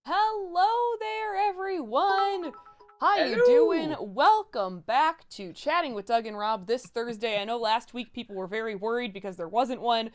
Hello there, everyone! How you Hello. doing? Welcome back to Chatting with Doug and Rob this Thursday. I know last week people were very worried because there wasn't one.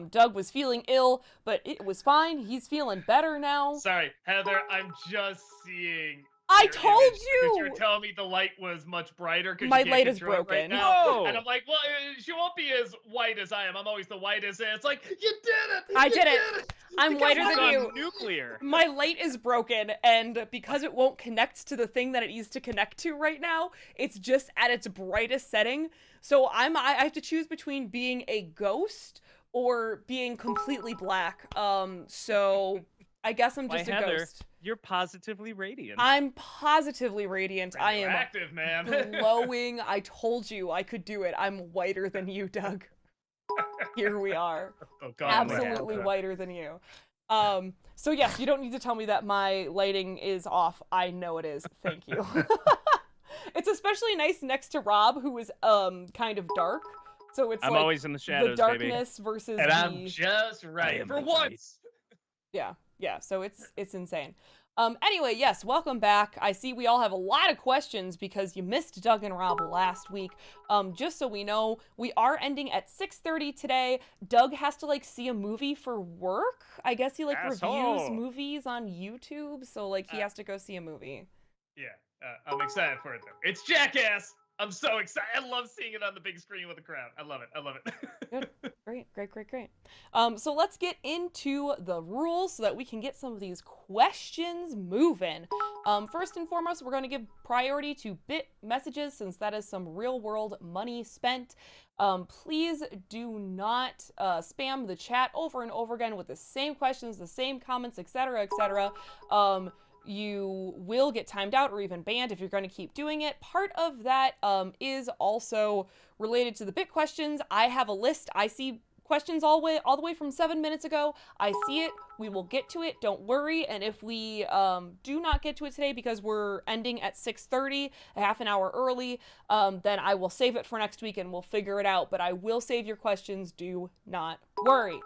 Doug was feeling ill, but it was fine. He's feeling better now. Sorry, Heather, I'm just seeing I your told image because you're you! telling me the light was much brighter because you My can't light is control it right broken. now. And Whoa! I'm like, well, she won't be as white as I am. I'm always the whitest. And it's like, you did it! I You did it! it! I'm Because whiter It's than on you. nuclear. My light is broken, and because it won't connect to the thing that it needs to connect to right now, it's just at its brightest setting. So I have to choose between being a ghost or being completely black. So I guess I'm Why, just a Heather, ghost. you're positively radiant. I'm positively radiant. I am active, man. glowing. I told you I could do it. I'm whiter than you, Doug. Here we are. Oh, God, Absolutely man. whiter than you. So yes, you don't need to tell me that my lighting is off. I know it is. Thank you. It's especially nice next to Rob, who is kind of dark. So it's I'm like always in the shadows, the baby. darkness versus And the I'm just right am for the once. yeah. So it's insane. Anyway, yes, welcome back. I see we all have a lot of questions because you missed Doug and Rob last week. Just so we know, we are ending at 6:30 today. Doug has to like see a movie for work. I guess he like reviews Asshole. movies on YouTube, so like he has to go see a movie. Yeah, I'm excited for it, though. It's Jackass. I'm so excited. I love seeing it on the big screen with the crowd. I love it. I love it. Good. Great. So let's get into the rules so that we can get some of these questions moving. First and foremost, we're going to give priority to bit messages since that is some real world money spent. Please do not spam the chat over and over again with the same questions, the same comments, etc., etc. You will get timed out or even banned if you're going to keep doing it. Part of that is also related to the bit questions. I have a list. I see questions all the way from 7 minutes ago. I see it. We will get to it. Don't worry. And if we do not get to it today because we're ending at 6:30, a half an hour early, then I will save it for next week and we'll figure it out. But I will save your questions. Do not worry.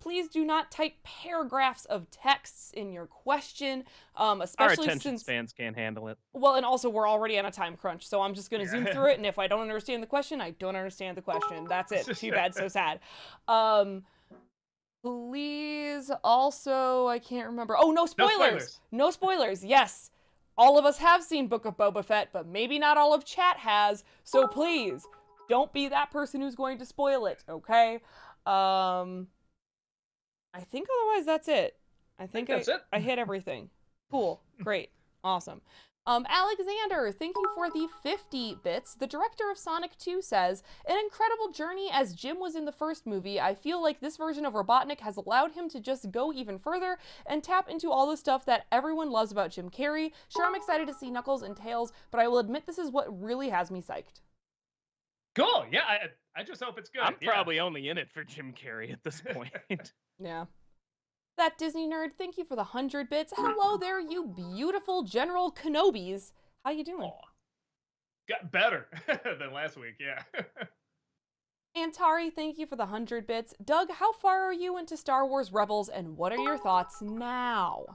Please do not type paragraphs of texts in your question, Our especially attention since spans can't handle it. well, and also we're already on a time crunch, so I'm just gonna zoom through it, and if I don't understand the question, I don't understand the question. That's it. Too bad, so sad. Please also, I can't remember. Oh, no spoilers. No spoilers. Yes. All of us have seen Book of Boba Fett, but maybe not all of chat has. So please, don't be that person who's going to spoil it, okay? I think otherwise that's it. I think that's it. I hit everything. Cool. Great. Awesome. Alexander, thank you for the 50 bits. The director of Sonic 2 says, an incredible journey as Jim was in the first movie. I feel like this version of Robotnik has allowed him to just go even further and tap into all the stuff that everyone loves about Jim Carrey. Sure, I'm excited to see Knuckles and Tails, but I will admit this is what really has me psyched. Cool. Yeah, I just hope it's good. I'm probably only in it for Jim Carrey at this point. Yeah. That Disney nerd, thank you for the 100 bits. Hello there, you beautiful General Kenobis. How you doing? Oh, got better than last week, yeah. Antari, thank you for the 100 bits. Doug, how far are you into Star Wars Rebels, and what are your thoughts now?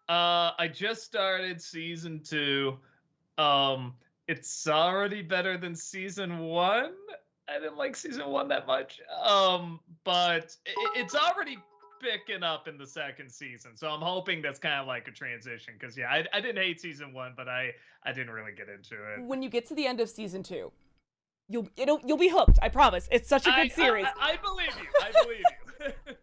I just started season 2. It's already better than season 1. I didn't like season 1 that much. But it's already picking up in the second season, so I'm hoping that's kind of like a transition. Because yeah, I didn't hate season 1, but I didn't really get into it. When you get to the end of season 2, you'll be hooked. I promise. It's such a good series. I believe you. I believe you.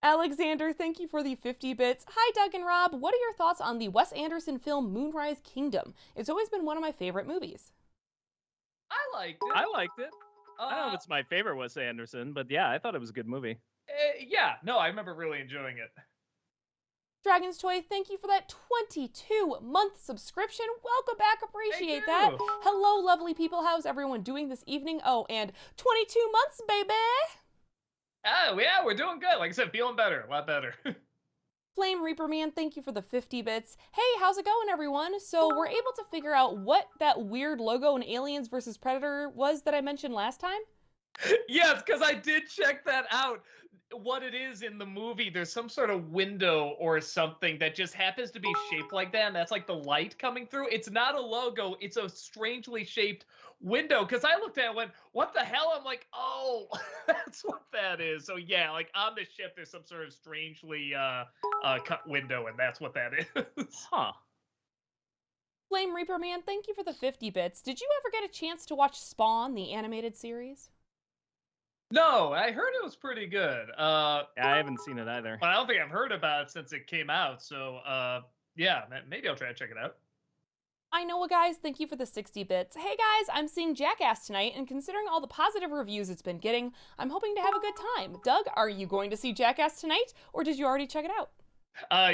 Alexander, thank you for the 50 bits. Hi, Doug and Rob. What are your thoughts on the Wes Anderson film Moonrise Kingdom? It's always been one of my favorite movies. I liked it. I liked it. I don't know if it's my favorite Wes Anderson, but yeah, I thought it was a good movie. Yeah, no, I remember really enjoying it. Dragon's Toy, thank you for that 22-month subscription. Welcome back. Appreciate that. Hello, lovely people. How's everyone doing this evening? Oh, and 22 months, baby. Oh, yeah, we're doing good. Like I said, feeling better. A lot better. Flame Reaper Man, thank you for the 50 bits. Hey, how's it going, everyone? So we're able to figure out what that weird logo in Aliens vs. Predator was that I mentioned last time? Yes, because I did check that out. what it is in the movie. There's some sort of window or something that just happens to be shaped like that, and that's like the light coming through. It's not a logo. It's a strangely shaped window. Because I looked at it and went, what the hell? I'm like, oh, that's what that is. So yeah, like on the ship, there's some sort of strangely cut window, and that's what that is. Huh. Flame Reaper Man, thank you for the 50 bits. Did you ever get a chance to watch Spawn, the animated series? No, I heard it was pretty good. Yeah, I haven't seen it either. But I don't think I've heard about it since it came out. So yeah, maybe I'll try to check it out. I know a guys, thank you for the 60 bits. Hey guys, I'm seeing Jackass tonight, and considering all the positive reviews it's been getting, I'm hoping to have a good time. Doug, are you going to see Jackass tonight, or did you already check it out?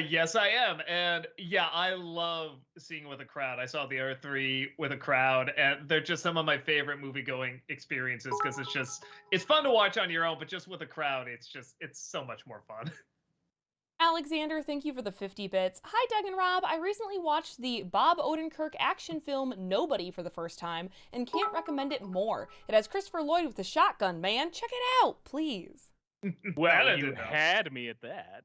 Yes, I am. And yeah, I love seeing with a crowd. I saw the other three with a crowd, and they're just some of my favorite movie-going experiences because it's fun to watch on your own, but just with a crowd, it's so much more fun. Alexander, thank you for the 50 bits. Hi, Doug and Rob. I recently watched the Bob Odenkirk action film Nobody for the first time and can't recommend it more. It has Christopher Lloyd with the shotgun, man. Check it out, please. Well, you had me at that.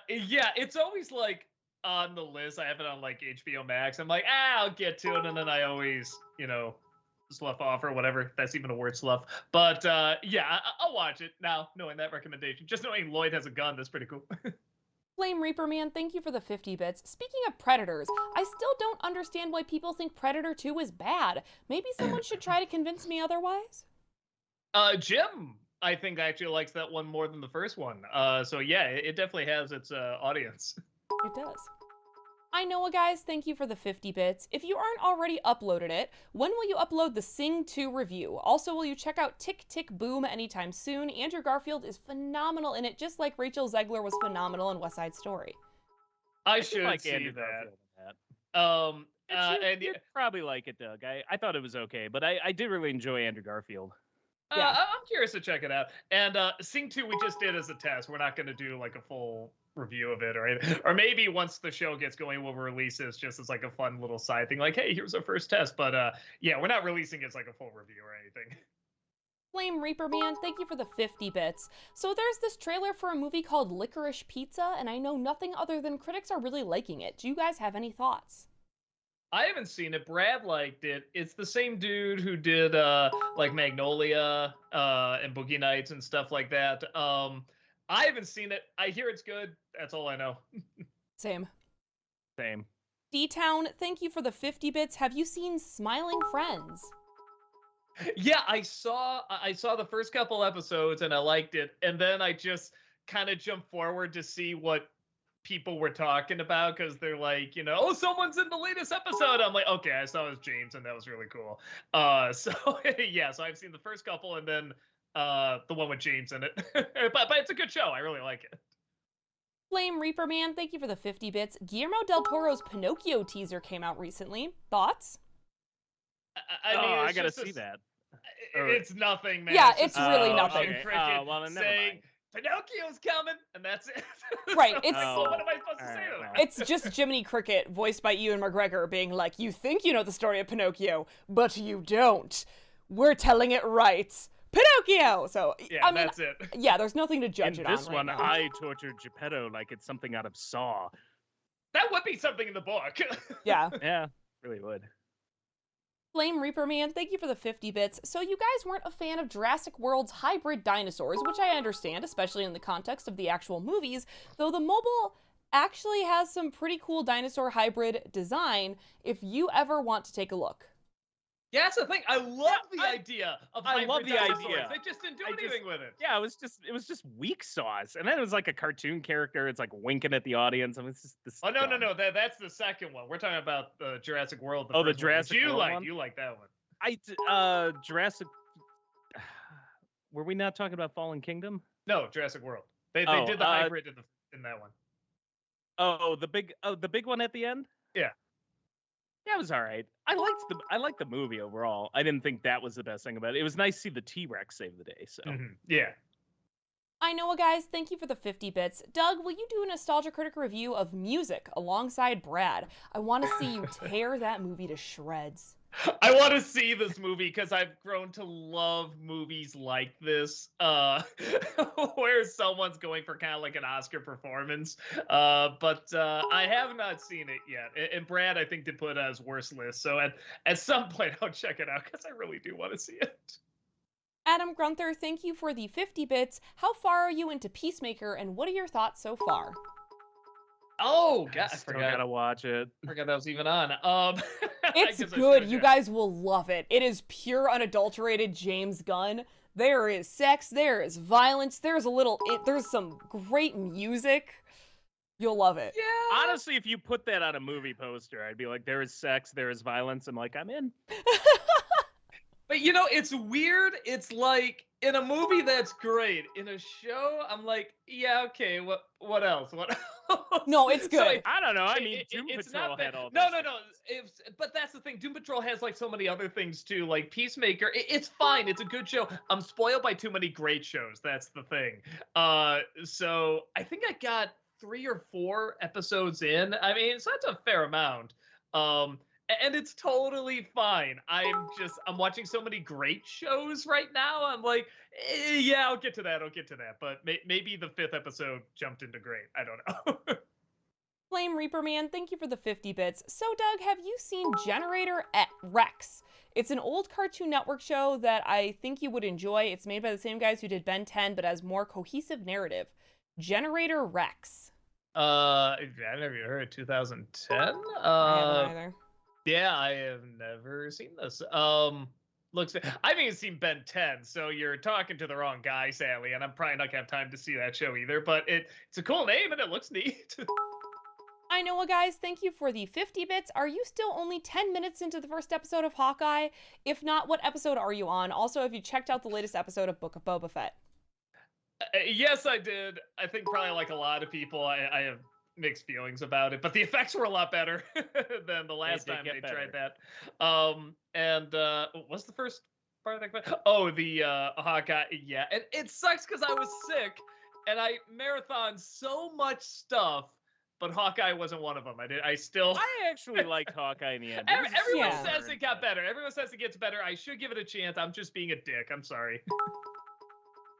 Yeah, it's always like on the list. I have it on like HBO Max. I'm like, I'll get to it, and then I always, slough off or whatever. That's even a word, slough. But yeah, I'll watch it now, knowing that recommendation. Just knowing Lloyd has a gun, that's pretty cool. Flame Reaper Man, thank you for the 50 bits. Speaking of Predators, I still don't understand why people think Predator 2 is bad. Maybe someone should try to convince me otherwise? Jim, I think actually likes that one more than the first one. So yeah, it definitely has its audience. It does. I know a guys, thank you for the 50 bits. If you aren't already uploaded it, when will you upload the Sing 2 review? Also, will you check out Tick Tick Boom anytime soon? Andrew Garfield is phenomenal in it, just like Rachel Zegler was phenomenal in West Side Story. I should like see Andrew that. And you'd probably like it, Doug. I thought it was okay, but I did really enjoy Andrew Garfield. Yeah. I'm curious to check it out. And Sing 2 we just did as a test. We're not going to do like a full review of it or anything. Or maybe once the show gets going, we'll release this just as like a fun little side thing. Like, hey, here's our first test. But yeah, we're not releasing it as like a full review or anything. Flame Reaper Man, thank you for the 50 bits. So there's this trailer for a movie called Licorice Pizza, and I know nothing other than critics are really liking it. Do you guys have any thoughts? I haven't seen it. Brad liked it. It's the same dude who did like Magnolia and Boogie Nights and stuff like that. I haven't seen it. I hear it's good. That's all I know. Same. D-Town, thank you for the 50 bits. Have you seen Smiling Friends? Yeah, I saw the first couple episodes and I liked it. And then I just kind of jumped forward to see what people were talking about because they're like, oh, someone's in the latest episode. I'm like, okay, I saw it was James and that was really cool. So yeah, so I've seen the first couple and then the one with James in it. but it's a good show. I really like it. Flame Reaper Man, thank you for the 50 bits. Guillermo del Toro's Pinocchio teaser came out recently. Thoughts? I mean, I gotta see that. It's nothing, man. Yeah, it's really nothing. Okay. Well, then never saying, mind. Pinocchio's coming, and that's it. Right, it's what am I supposed to say to that? It's just Jiminy Cricket, voiced by Ewan McGregor, being like, you think you know the story of Pinocchio, but you don't. We're telling it right. Pinocchio! So, yeah, I mean, that's it. Yeah, there's nothing to judge In it on this right one, now. I tortured Geppetto like it's something out of Saw. That would be something in the book. Yeah. Yeah, really would. Flame Reaper Man, thank you for the 50 bits. So you guys weren't a fan of Jurassic World's hybrid dinosaurs, which I understand, especially in the context of the actual movies, though the mobile actually has some pretty cool dinosaur hybrid design if you ever want to take a look. Yeah, that's the thing. I love the idea of I love the dinosaurs. idea. They just didn't do anything with it. Yeah, it was just weak sauce, and then it was like a cartoon character. It's like winking at the audience. I mean, it's just this. Oh no! That's the second one. We're talking about the Jurassic World. The first Jurassic one. World one? You like that one? Jurassic. Were we not talking about Fallen Kingdom? No, Jurassic World. They did the hybrid in that one. Oh, the big one at the end. Yeah. Yeah, it was all right. I liked the movie overall. I didn't think that was the best thing about it. It was nice to see the T-Rex save the day. So yeah. I know, guys. Thank you for the 50 bits. Doug, will you do a Nostalgia Critic review of Music alongside Brad? I want to see you tear that movie to shreds. I want to see this movie because I've grown to love movies like this, where someone's going for kind of like an Oscar performance. But I have not seen it yet. And Brad, I think, did put it on his worst list. So at some point, I'll check it out because I really do want to see it. Adam Grunther, thank you for the 50 bits. How far are you into Peacemaker, and what are your thoughts so far? Oh, God, I Still forgot. gotta watch it. Forgot that was even on. It's good. You guys will love it. It is pure, unadulterated James Gunn. There is sex. There is violence. There's some great music. You'll love it. Yeah. Honestly, if you put that on a movie poster, I'd be like, there is sex, there is violence. I'm like, I'm in. But it's weird. It's like in a movie that's great. In a show, I'm like, yeah, okay. What else? What else? No, it's So good. I don't know. I mean, Doom it's Patrol not had bad. all No. those But that's the thing. Doom Patrol has like so many other things too. Like Peacemaker, it's fine. It's a good show. I'm spoiled by too many great shows. That's the thing. So I think I got 3 or 4 episodes in. I mean, so that's a fair amount. And it's totally fine. I'm watching so many great shows right now. I'm like, yeah, I'll get to that. But maybe the 5th episode jumped into great. I don't know. Flame Reaper Man, thank you for the 50 bits. So, Doug, have you seen Generator Rex? It's an old Cartoon Network show that I think you would enjoy. It's made by the same guys who did Ben 10, but has more cohesive narrative. Generator Rex. I never even heard of 2010. I haven't either. Yeah, I have never seen this. Looks. I haven't even seen Ben 10, so you're talking to the wrong guy, Sally, and I'm probably not gonna have time to see that show either. But it's a cool name and it looks neat. I know, guys, thank you for the 50 bits. Are you still only 10 minutes into the first episode of Hawkeye? If not, what episode are you on? Also, have you checked out the latest episode of Book of Boba Fett? Yes, I did. I think probably like a lot of people, I have mixed feelings about it, but the effects were a lot better than the last time they tried that. And what's the first part of that? Oh, the Hawkeye. Yeah, and it sucks because I was sick and I marathoned so much stuff, but Hawkeye wasn't one of them. I actually liked Hawkeye in the end. Everyone says it got better. Everyone says it gets better. I should give it a chance. I'm just being a dick. I'm sorry.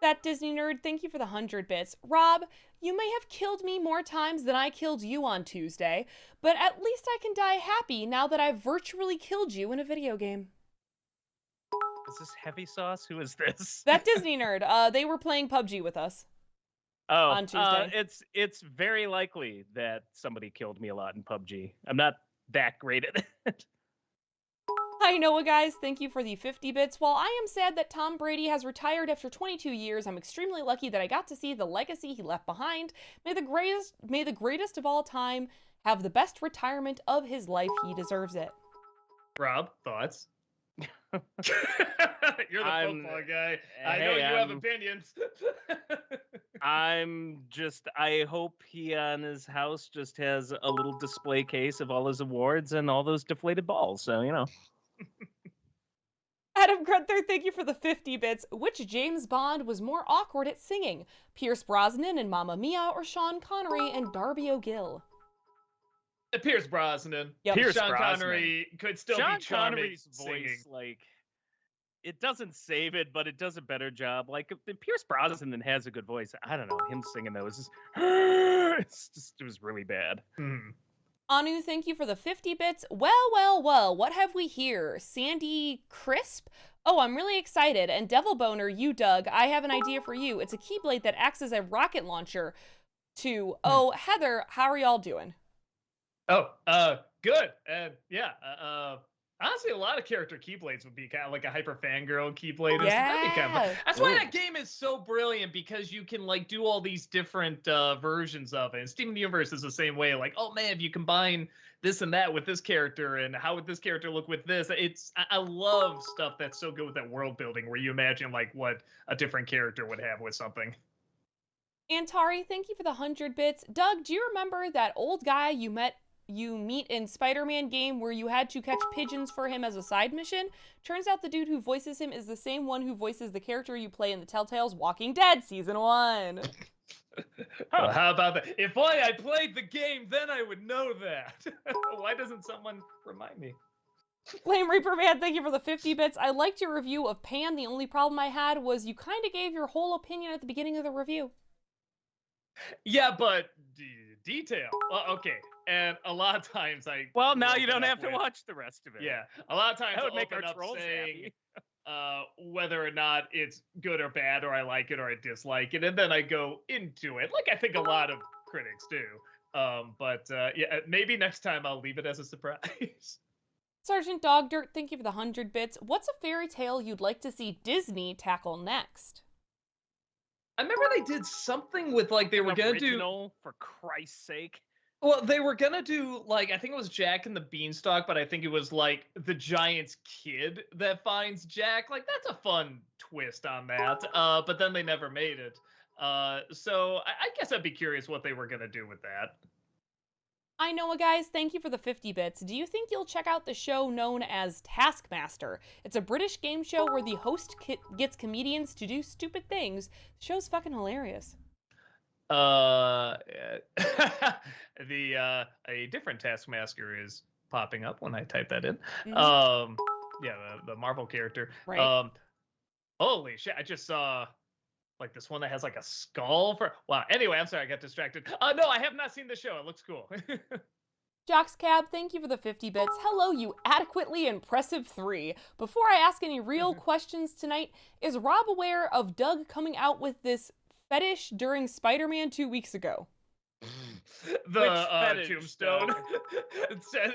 That Disney nerd, thank you for the 100 bits. Rob, you may have killed me more times than I killed you on Tuesday, but at least I can die happy now that I've virtually killed you in a video game. Is this Heavy Sauce? Who is this? That Disney nerd, they were playing PUBG with us. Oh, on Tuesday. It's very likely that somebody killed me a lot in PUBG. I'm not that great at it. Hi, Noah, guys. Thank you for the 50 bits. While I am sad that Tom Brady has retired after 22 years, I'm extremely lucky that I got to see the legacy he left behind. May the greatest of all time have the best retirement of his life. He deserves it. Rob, thoughts? You're the football guy. I know you have opinions. I hope he on his house just has a little display case of all his awards and all those deflated balls. So, Adam Grunther, thank you for the 50 bits. Which James Bond was more awkward at singing? Pierce Brosnan in Mamma Mia or Sean Connery and Darby O'Gill? Pierce Brosnan. Yep. Sean Connery could still be charming Connery's singing. voice, it doesn't save it, but it does a better job. Like, if Pierce Brosnan has a good voice, I don't know, him singing those is it was really bad. Anu, thank you for the 50 bits. Well, what have we here? Sandy Crisp? Oh, I'm really excited. And Devil Boner, you, Doug, I have an idea for you. It's a Keyblade that acts as a rocket launcher to... Oh, Heather, how are y'all doing? Oh, good. And yeah, honestly, a lot of character Keyblades would be kind of like a hyper fangirl Keyblade. Yeah. That's why that game is so brilliant, because you can like do all these different versions of it. And Steven Universe is the same way. Like, oh man, if you combine this and that with this character, and how would this character look with this? I love stuff that's so good with that world building, where you imagine like what a different character would have with something. Antari, thank you for the 100 bits. Doug, do you remember that old guy you meet in Spider-Man game where you had to catch pigeons for him as a side mission? Turns out the dude who voices him is the same one who voices the character you play in the Telltale's Walking Dead Season 1. Well, how about that? If I played the game, then I would know that. Why doesn't someone remind me? Flame Reaper Man, thank you for the 50 bits. I liked your review of Pan. The only problem I had was you kind of gave your whole opinion at the beginning of the review. Yeah, but detail. Well, okay, and a lot of times Well, now will you open don't up have to with- watch the rest of it. Yeah, a lot of times That would I'll make our open up trolls saying happy. whether or not it's good or bad, or I like it or I dislike it, and then I go into it, like I think a lot of critics do. But yeah, maybe next time I'll leave it as a surprise. Sergeant Dog Dirt, thank you for the 100 bits. What's a fairy tale you'd like to see Disney tackle next? I remember they did something with like they were gonna do. Original, for Christ's sake. Well, they were gonna do like I think it was Jack and the Beanstalk, but I think it was like the giant's kid that finds Jack. Like that's a fun twist on that. But then they never made it. So I guess I'd be curious what they were gonna do with that. I know, guys, thank you for the 50 bits. Do you think you'll check out the show known as Taskmaster? It's a British game show where the host gets comedians to do stupid things. The show's fucking hilarious. A different Taskmaster is popping up when I type that in. Mhm. Yeah, the Marvel character. Right. Holy shit! I just saw like this one that has like a skull for. Wow. Anyway, I'm sorry, I got distracted. No, I have not seen the show. It looks cool. Jocks Cab, thank you for the 50 bits. Hello, you adequately impressive 3. Before I ask any real questions tonight, is Rob aware of Doug coming out with this fetish during Spider-Man 2 weeks ago? The fetish, tombstone. It said,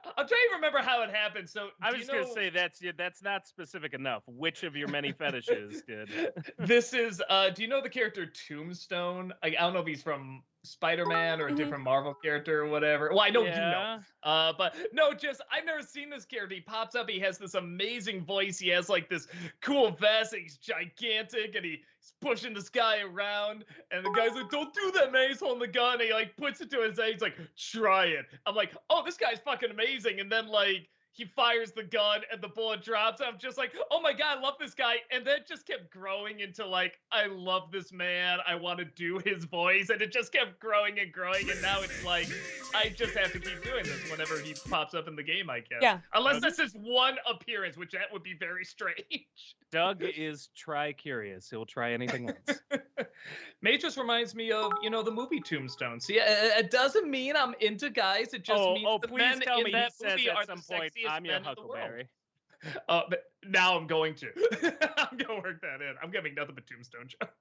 I'm trying to remember how it happened. So I was going to say that's not specific enough. Which of your many fetishes did? This is. Do you know the character Tombstone? I don't know if he's from Spider-Man or a different Marvel character or whatever. Well, I know you know. But no, just I've never seen this character. He pops up. He has this amazing voice. He has like this cool vest. And he's gigantic, and he's pushing this guy around. And the guy's like, "Don't do that, man." He's holding the gun. And he like puts it to his head. He's like, "Try it." I'm like, "Oh, this guy's fucking amazing." And then like he fires the gun and the bullet drops. I'm just like, oh my God, I love this guy. And then it just kept growing into like, I love this man. I want to do his voice. And it just kept growing and growing. And now it's like, I just have to keep doing this whenever he pops up in the game, I guess. Yeah. Unless this is one appearance, which that would be very strange. Doug is tri-curious. He'll try anything once. May just reminds me of, the movie Tombstone. See, it doesn't mean I'm into guys. It just means the please men tell in me that he says movie at are some the point, sexiest I'm your men in the world. Huckleberry. But now I'm going to. I'm going to work that in. I'm giving nothing but Tombstone jokes.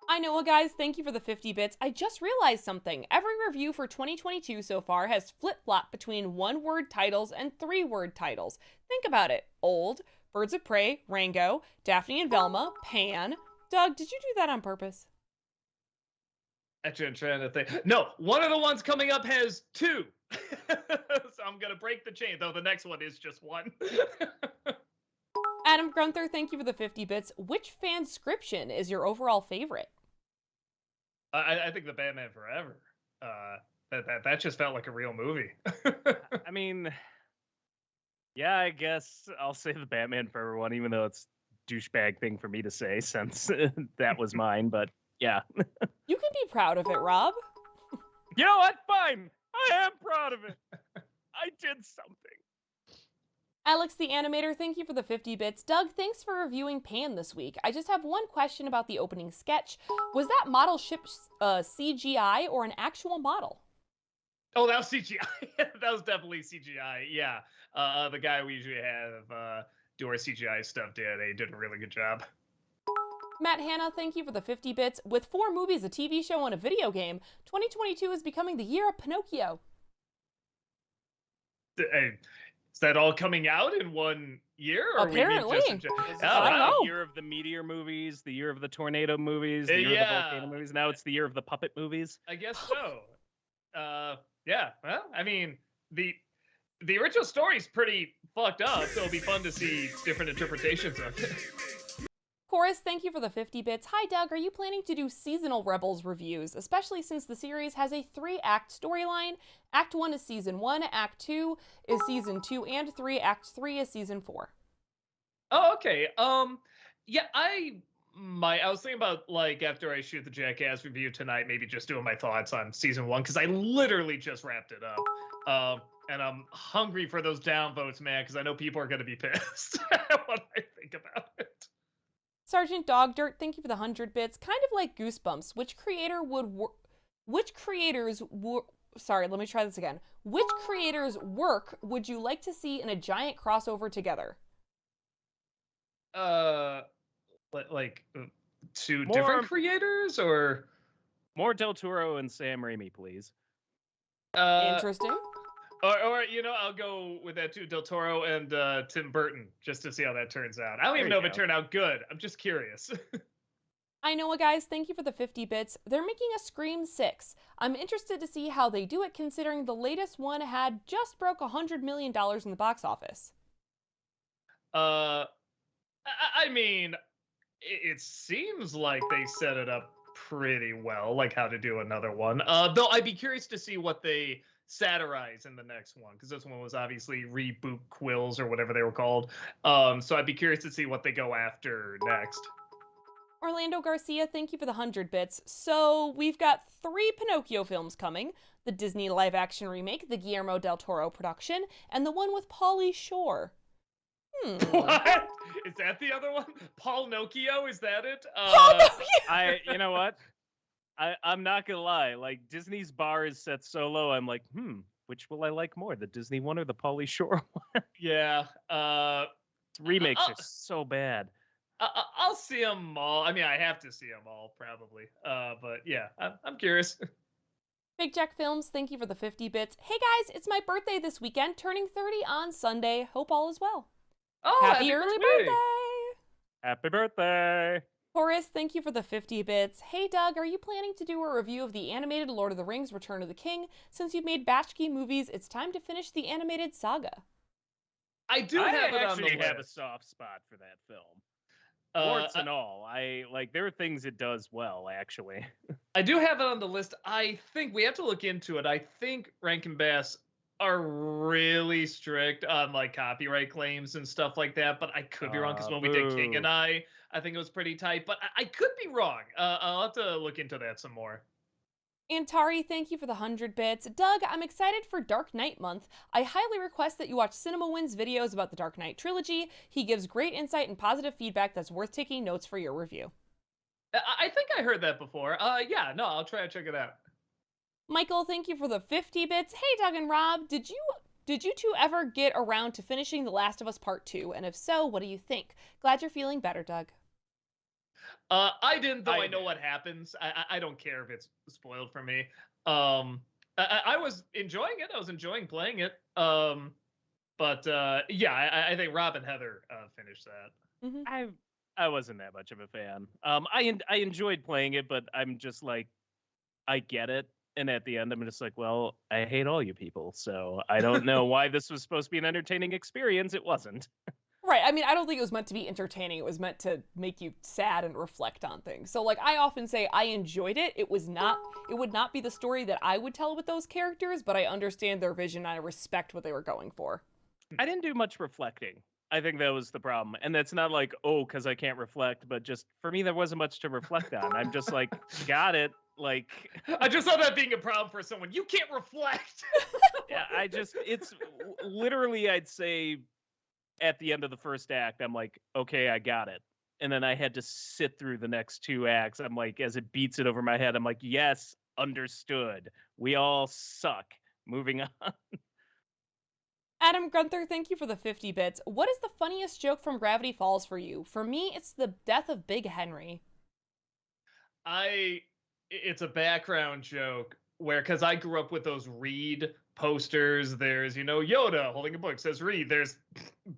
I know, guys, thank you for the 50 bits. I just realized something. Every review for 2022 so far has flip-flopped between one-word titles and three-word titles. Think about it. Old, Birds of Prey, Rango, Daphne and Velma, Pan. Doug, did you do that on purpose? Actually, I'm trying to think. No, one of the ones coming up has two. So I'm going to break the chain, though the next one is just one. Adam Grunther, thank you for the 50 bits. Which fanscription is your overall favorite? I think the Batman Forever. That just felt like a real movie. I mean, yeah, I guess I'll say the Batman Forever one, even though it's a douchebag thing for me to say since that was mine. But yeah. You can be proud of it, Rob. You know what? Fine. I am proud of it. I did something. Alex the Animator, thank you for the 50 bits. Doug, thanks for reviewing Pan this week. I just have one question about the opening sketch. Was that model ship CGI or an actual model? Oh, that was CGI. That was definitely CGI. Yeah. The guy we usually have do our CGI stuff did a really good job. Matt Hanna, thank you for the 50 bits. With 4 movies, a TV show, and a video game, 2022 is becoming the year of Pinocchio. Is that all coming out in one year? Or apparently. I don't know. The year of the meteor movies, the year of the tornado movies, the year of the volcano movies. Now it's the year of the puppet movies. I guess so. Yeah. Well, I mean, the original story's pretty fucked up, so it'll be fun to see different interpretations of it. Chorus, thank you for the 50 bits. Hi, Doug. Are you planning to do seasonal Rebels reviews, especially since the series has a 3-act storyline? Act 1 is Season 1, Act 2 is Season 2 and 3, Act 3 is Season 4. Oh, okay. Yeah, I was thinking about, like, after I shoot the Jackass review tonight, maybe just doing my thoughts on Season 1, because I literally just wrapped it up. and I'm hungry for those downvotes, man, because I know people are going to be pissed when I think about it. Sergeant Dog Dirt, thank you for the 100 bits. Kind of like Goosebumps. Sorry, let me try this again. Which creators' work would you like to see in a giant crossover together? Like two different creators, or more Del Toro and Sam Raimi, please. Interesting. Or I'll go with that too, Del Toro and Tim Burton, just to see how that turns out. I don't even know if it turned out good. I'm just curious. I know, guys, thank you for the 50 bits. They're making a Scream 6. I'm interested to see how they do it, considering the latest one had just broke $100 million in the box office. I mean, it seems like they set it up pretty well, like how to do another one. Though I'd be curious to see what they satirize in the next one, because this one was obviously Reboot Quills or whatever they were called. So I'd be curious to see what they go after next. Orlando Garcia, thank you for the 100 bits. So we've got 3 Pinocchio films coming. The Disney live-action remake, the Guillermo del Toro production, and the one with Pauly Shore. What? Is that the other one? Paul Nocchio? Is that it? You know what? I'm not gonna lie. Like, Disney's bar is set so low. I'm like, which will I like more, the Disney one or the Pauly Shore one? Yeah. Remakes are so bad. I'll see them all. I mean, I have to see them all, probably. But yeah, I'm curious. Big Jack Films, thank you for the 50 bits. Hey guys, it's my birthday this weekend, turning 30 on Sunday. Hope all is well. Oh, happy early birthday! Happy birthday! Horace, thank you for the 50 bits. Hey Doug, are you planning to do a review of the animated Lord of the Rings Return of the King? Since you've made Batchkey movies, it's time to finish the animated saga. I actually have a soft spot for that film. Warts and all. There are things it does well, actually. I do have it on the list. I think we have to look into it. I think Rankin Bass are really strict on like copyright claims and stuff like that, but I could be wrong, because when we did King and I think it was pretty tight, but I could be wrong. I'll have to look into that some more. Antari, thank you for the 100 bits. Doug, I'm excited for Dark Knight month. I highly request that you watch CinemaWin's videos about the Dark Knight trilogy. He gives great insight and positive feedback that's worth taking notes for your review. I think I heard that before. Yeah, no, I'll try to check it out. Michael, thank you for the 50 bits. Hey, Doug and Rob, did you two ever get around to finishing The Last of Us Part 2? And if so, what do you think? Glad you're feeling better, Doug. I didn't, though I know what happens. I don't care if it's spoiled for me. I was enjoying it. I was enjoying playing it. But yeah, I think Rob and Heather finished that. Mm-hmm. I wasn't that much of a fan. I enjoyed playing it, but I'm just like, I get it. And at the end, I'm just like, well, I hate all you people. So I don't know why this was supposed to be an entertaining experience. It wasn't. Right. I mean, I don't think it was meant to be entertaining. It was meant to make you sad and reflect on things. So, like, I often say I enjoyed it. It would not be the story that I would tell with those characters, but I understand their vision and I respect what they were going for. I didn't do much reflecting. I think that was the problem. And that's not like, because I can't reflect, but just for me, there wasn't much to reflect on. I'm just like, got it. Like, I just saw that being a problem for someone. You can't reflect. Yeah, it's literally, I'd say at the end of the first act, I'm like, okay, I got it. And then I had to sit through the next 2 acts. I'm like, as it beats it over my head, I'm like, yes, understood. We all suck. Moving on. Adam Gunther, thank you for the 50 bits. What is the funniest joke from Gravity Falls for you? For me, it's the death of Big Henry. It's a background joke where, because I grew up with those Reed posters. There's, Yoda holding a book, says Reed. There's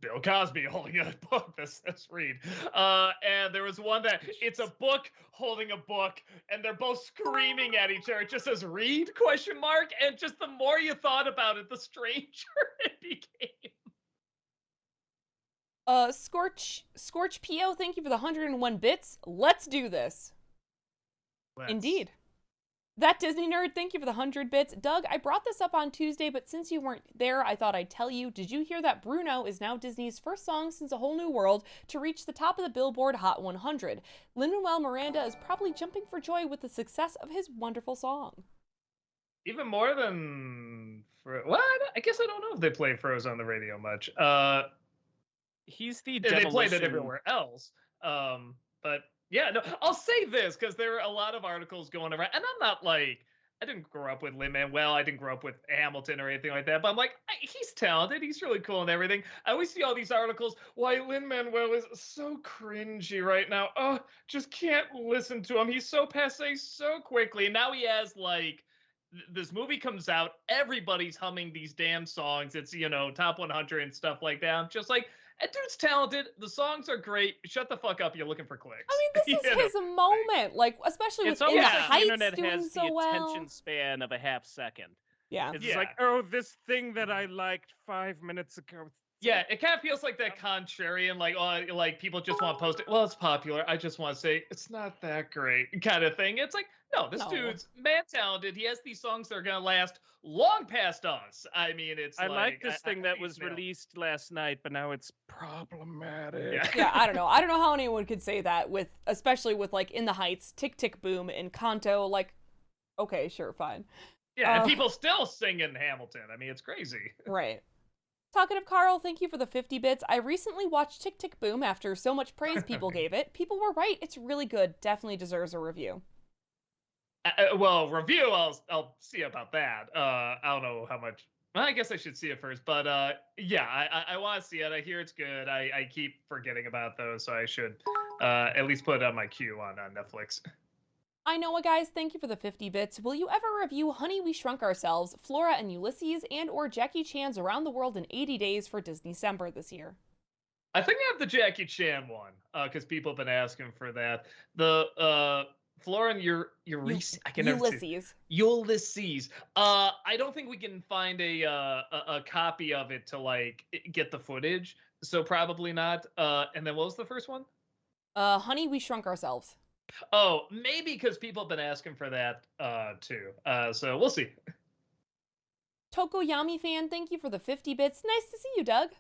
Bill Cosby holding a book that says Reed. And there was one that it's a book holding a book, and they're both screaming at each other. It just says Reed ? And just the more you thought about it, the stranger it became. Scorch P.O., thank you for the 101 bits. Let's do this. Indeed. That Disney Nerd, thank you for the 100 bits. Doug, I brought this up on Tuesday, but since you weren't there, I thought I'd tell you. Did you hear that Bruno is now Disney's first song since A Whole New World to reach the top of the Billboard Hot 100? Lin-Manuel Miranda is probably jumping for joy with the success of his wonderful song. Even more than Well, I guess I don't know if they play Froze on the radio much. He's the They played it demolition. everywhere else. But yeah, no, I'll say this because there are a lot of articles going around, and I'm not like, I didn't grow up with Lin-Manuel, I didn't grow up with Hamilton or anything like that, but I'm like, he's talented, he's really cool and everything. I always see all these articles, why Lin-Manuel is so cringy right now. Oh, just can't listen to him. He's so passé so quickly. And now he has like, this movie comes out, everybody's humming these damn songs. It's, top 100 and stuff like that. I'm just like, that dude's talented. The songs are great. Shut the fuck up. You're looking for clicks. I mean, this is his moment. Like, especially with It's In the almost like the Heights internet doing has so the well. attention span of a half second. Yeah. It's just like, oh, this thing that I liked 5 minutes ago. Yeah, it kind of feels like that contrarian, like, oh, like people just want to post it. Well, it's popular. I just want to say it's not that great, kind of thing. It's like, no, this dude's man talented. He has these songs that are gonna last long past us. I mean, it's. I like this thing that was released last night, but now it's problematic. Yeah, I don't know. I don't know how anyone could say that with, especially with like In the Heights, Tick Tick Boom, and Kanto. Like, okay, sure, fine. Yeah, and people still singing Hamilton. I mean, it's crazy. Right. Talkative Carl, thank you for the 50 bits. I recently watched Tick Tick Boom after so much praise people gave it. People were right. It's really good. Definitely deserves a review. Well, review, I'll see about that. I don't know how much. Well, I guess I should see it first. But yeah, I want to see it. I hear it's good. I keep forgetting about those, so I should at least put it on my queue on Netflix. I know, guys. Thank you for the 50 bits. Will you ever review Honey, We Shrunk Ourselves, Flora and Ulysses, and or Jackie Chan's Around the World in 80 Days for Disney-cember this year? I think I have the Jackie Chan one because people have been asking for that. The Flora and Ulysses. I can never say Ulysses. I don't think we can find a copy of it to like get the footage, so probably not. And then what was the first one? Honey, We Shrunk Ourselves. Oh, maybe because people have been asking for that too. So we'll see. Tokoyami fan, thank you for the 50 bits. Nice to see you, Doug.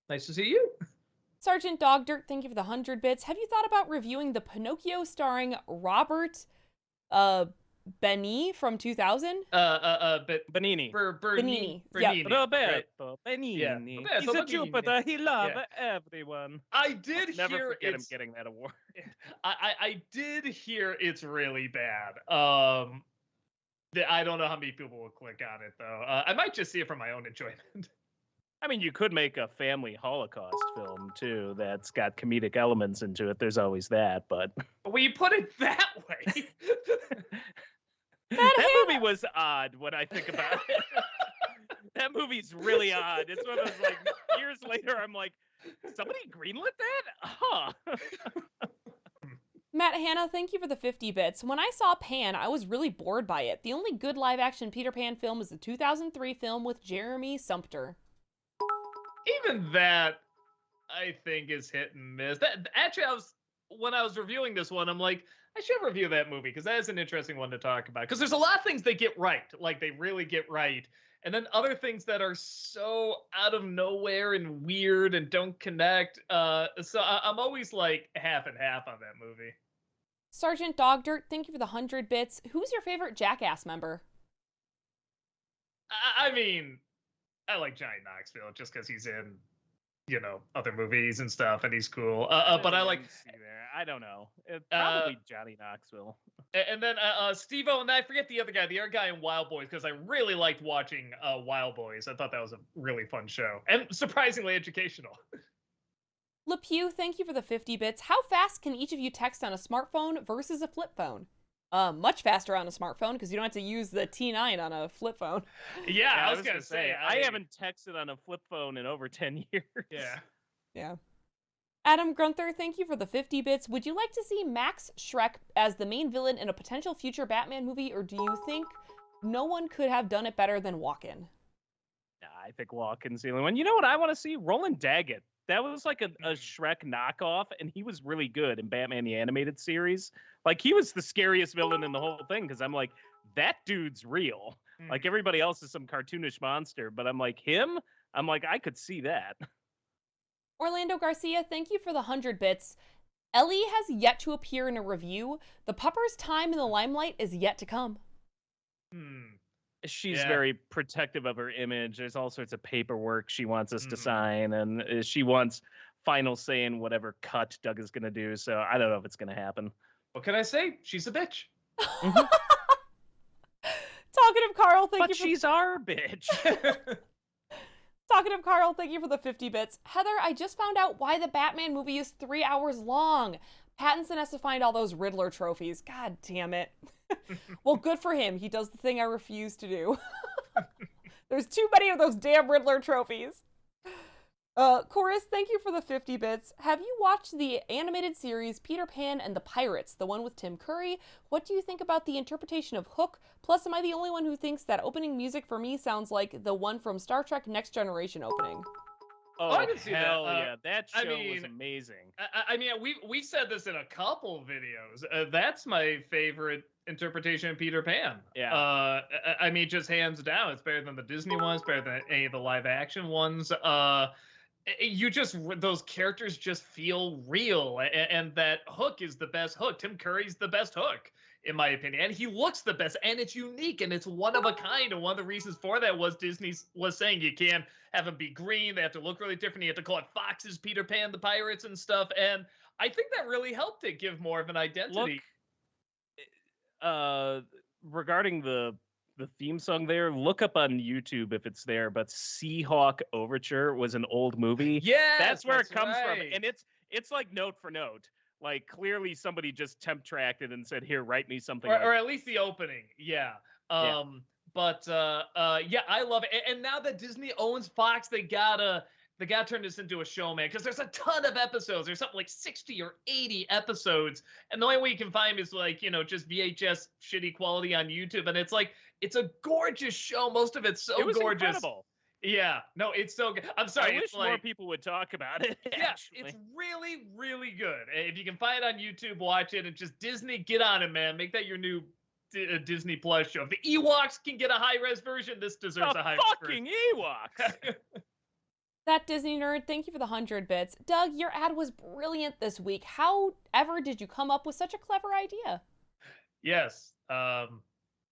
Nice to see you. Sergeant Dog Dirt, thank you for the 100 bits. Have you thought about reviewing the Pinocchio starring Robert Benigni from 2000? Benigni. Benigni. Benigni. Roberto Benigni. Yeah. He's a Jupiter. He loves everyone. I did Never hear forget him getting that award. I did hear it's really bad. I don't know how many people will click on it though. I might just see it for my own enjoyment. I mean, you could make a family Holocaust film too that's got comedic elements into it. There's always that, but when you put it that way, that movie was odd when I think about it. That movie's really odd. It's one of those like years later, I'm like, somebody greenlit that? Huh. Matt Hanna, thank you for the 50 bits. When I saw Pan, I was really bored by it. The only good live-action Peter Pan film is the 2003 film with Jeremy Sumpter. Even that, I think, is hit and miss. Actually, when I was reviewing this one, I'm like, I should review that movie because that is an interesting one to talk about. Because there's a lot of things they get right, like they really get right, and then other things that are so out of nowhere and weird and don't connect. So I'm always like half and half on that movie. Sergeant Dog Dirt, thank you for the 100 bits. Who's your favorite Jackass member? I mean, I like Johnny Knoxville just because he's in, other movies and stuff, and he's cool. But I like. I don't know. Probably Johnny Knoxville. And then Steve-O, and I forget the other guy in Wild Boys, because I really liked watching Wild Boys. I thought that was a really fun show and surprisingly educational. LePew, thank you for the 50 bits. How fast can each of you text on a smartphone versus a flip phone? Much faster on a smartphone because you don't have to use the T9 on a flip phone. Yeah, I was gonna say I haven't texted on a flip phone in over 10 years. Yeah. Adam Grunther, thank you for the 50 bits. Would you like to see Max Schreck as the main villain in a potential future Batman movie, or do you think no one could have done it better than Walken? Nah, I think Walken's the only one. You know what I want to see? Roland Daggett. That was like a Shrek knockoff, and he was really good in Batman the Animated Series. Like, he was the scariest villain in the whole thing, because I'm like, that dude's real. Like, everybody else is some cartoonish monster, but I'm like, him? I'm like, I could see that. Orlando Garcia, thank you for the 100 bits. Ellie has yet to appear in a review. The pupper's time in the limelight is yet to come. she's Yeah. very protective of her image. There's all sorts of paperwork she wants us to Mhm. sign, and she wants final say in whatever cut Doug is going to do. So I don't know if it's going to happen. What can I say? She's a bitch. Mhm. Talkative Carl, thank But you for she's our bitch. Talkative Carl, thank you for the 50 bits. Heather, I just found out why the Batman movie is 3 hours long. Pattinson has to find all those Riddler trophies. God damn it. Well, good for him. He does the thing I refuse to do. There's too many of those damn Riddler trophies. Chorus, thank you for the 50 bits. Have you watched the animated series Peter Pan and the Pirates, the one with Tim Curry? What do you think about the interpretation of Hook? Plus, am I the only one who thinks that opening music for me sounds like the one from Star Trek Next Generation opening? Oh, I can see that. hell yeah. That show I was mean, amazing. I mean, we said this in a couple videos. That's my favorite interpretation of Peter Pan. Yeah. I mean, just hands down, it's better than the Disney ones, better than any of the live action ones. You just those characters just feel real, and that Hook is the best Hook. Tim Curry's the best Hook, in my opinion, and he looks the best, and it's unique, and it's one of a kind. And one of the reasons for that was Disney was saying you can't have them be green; they have to look really different. You have to call it Fox's Peter Pan, the Pirates, and stuff. And I think that really helped it give more of an identity. Look, regarding the theme song there, look up on YouTube if it's there, but Seahawk Overture was an old movie. Yeah, That's where it comes from. right. And it's like note for note. Like clearly somebody just temp tracked it and said, "Here, write me something." or at least the opening. Yeah. Yeah. But yeah, I love it. And now that Disney owns Fox, they gotta turn this into a show, man, because there's a ton of episodes. There's something like 60 or 80 episodes, and the only way you can find them is like, just VHS shitty quality on YouTube. And it's like, it's a gorgeous show. Most of it's so It was gorgeous. incredible. Yeah, no, it's so good. I'm sorry. I wish it's like, more people would talk about it. yeah, actually. it's really, really good. If you can find it on YouTube, watch it. And just Disney, get on it, man. Make that your new Disney Plus show. If the Ewoks can get a high-res version, this deserves The a high-res fucking version. Ewoks. That Disney nerd, thank you for the 100 bits. Doug, your ad was brilliant this week. However did you come up with such a clever idea? Yes.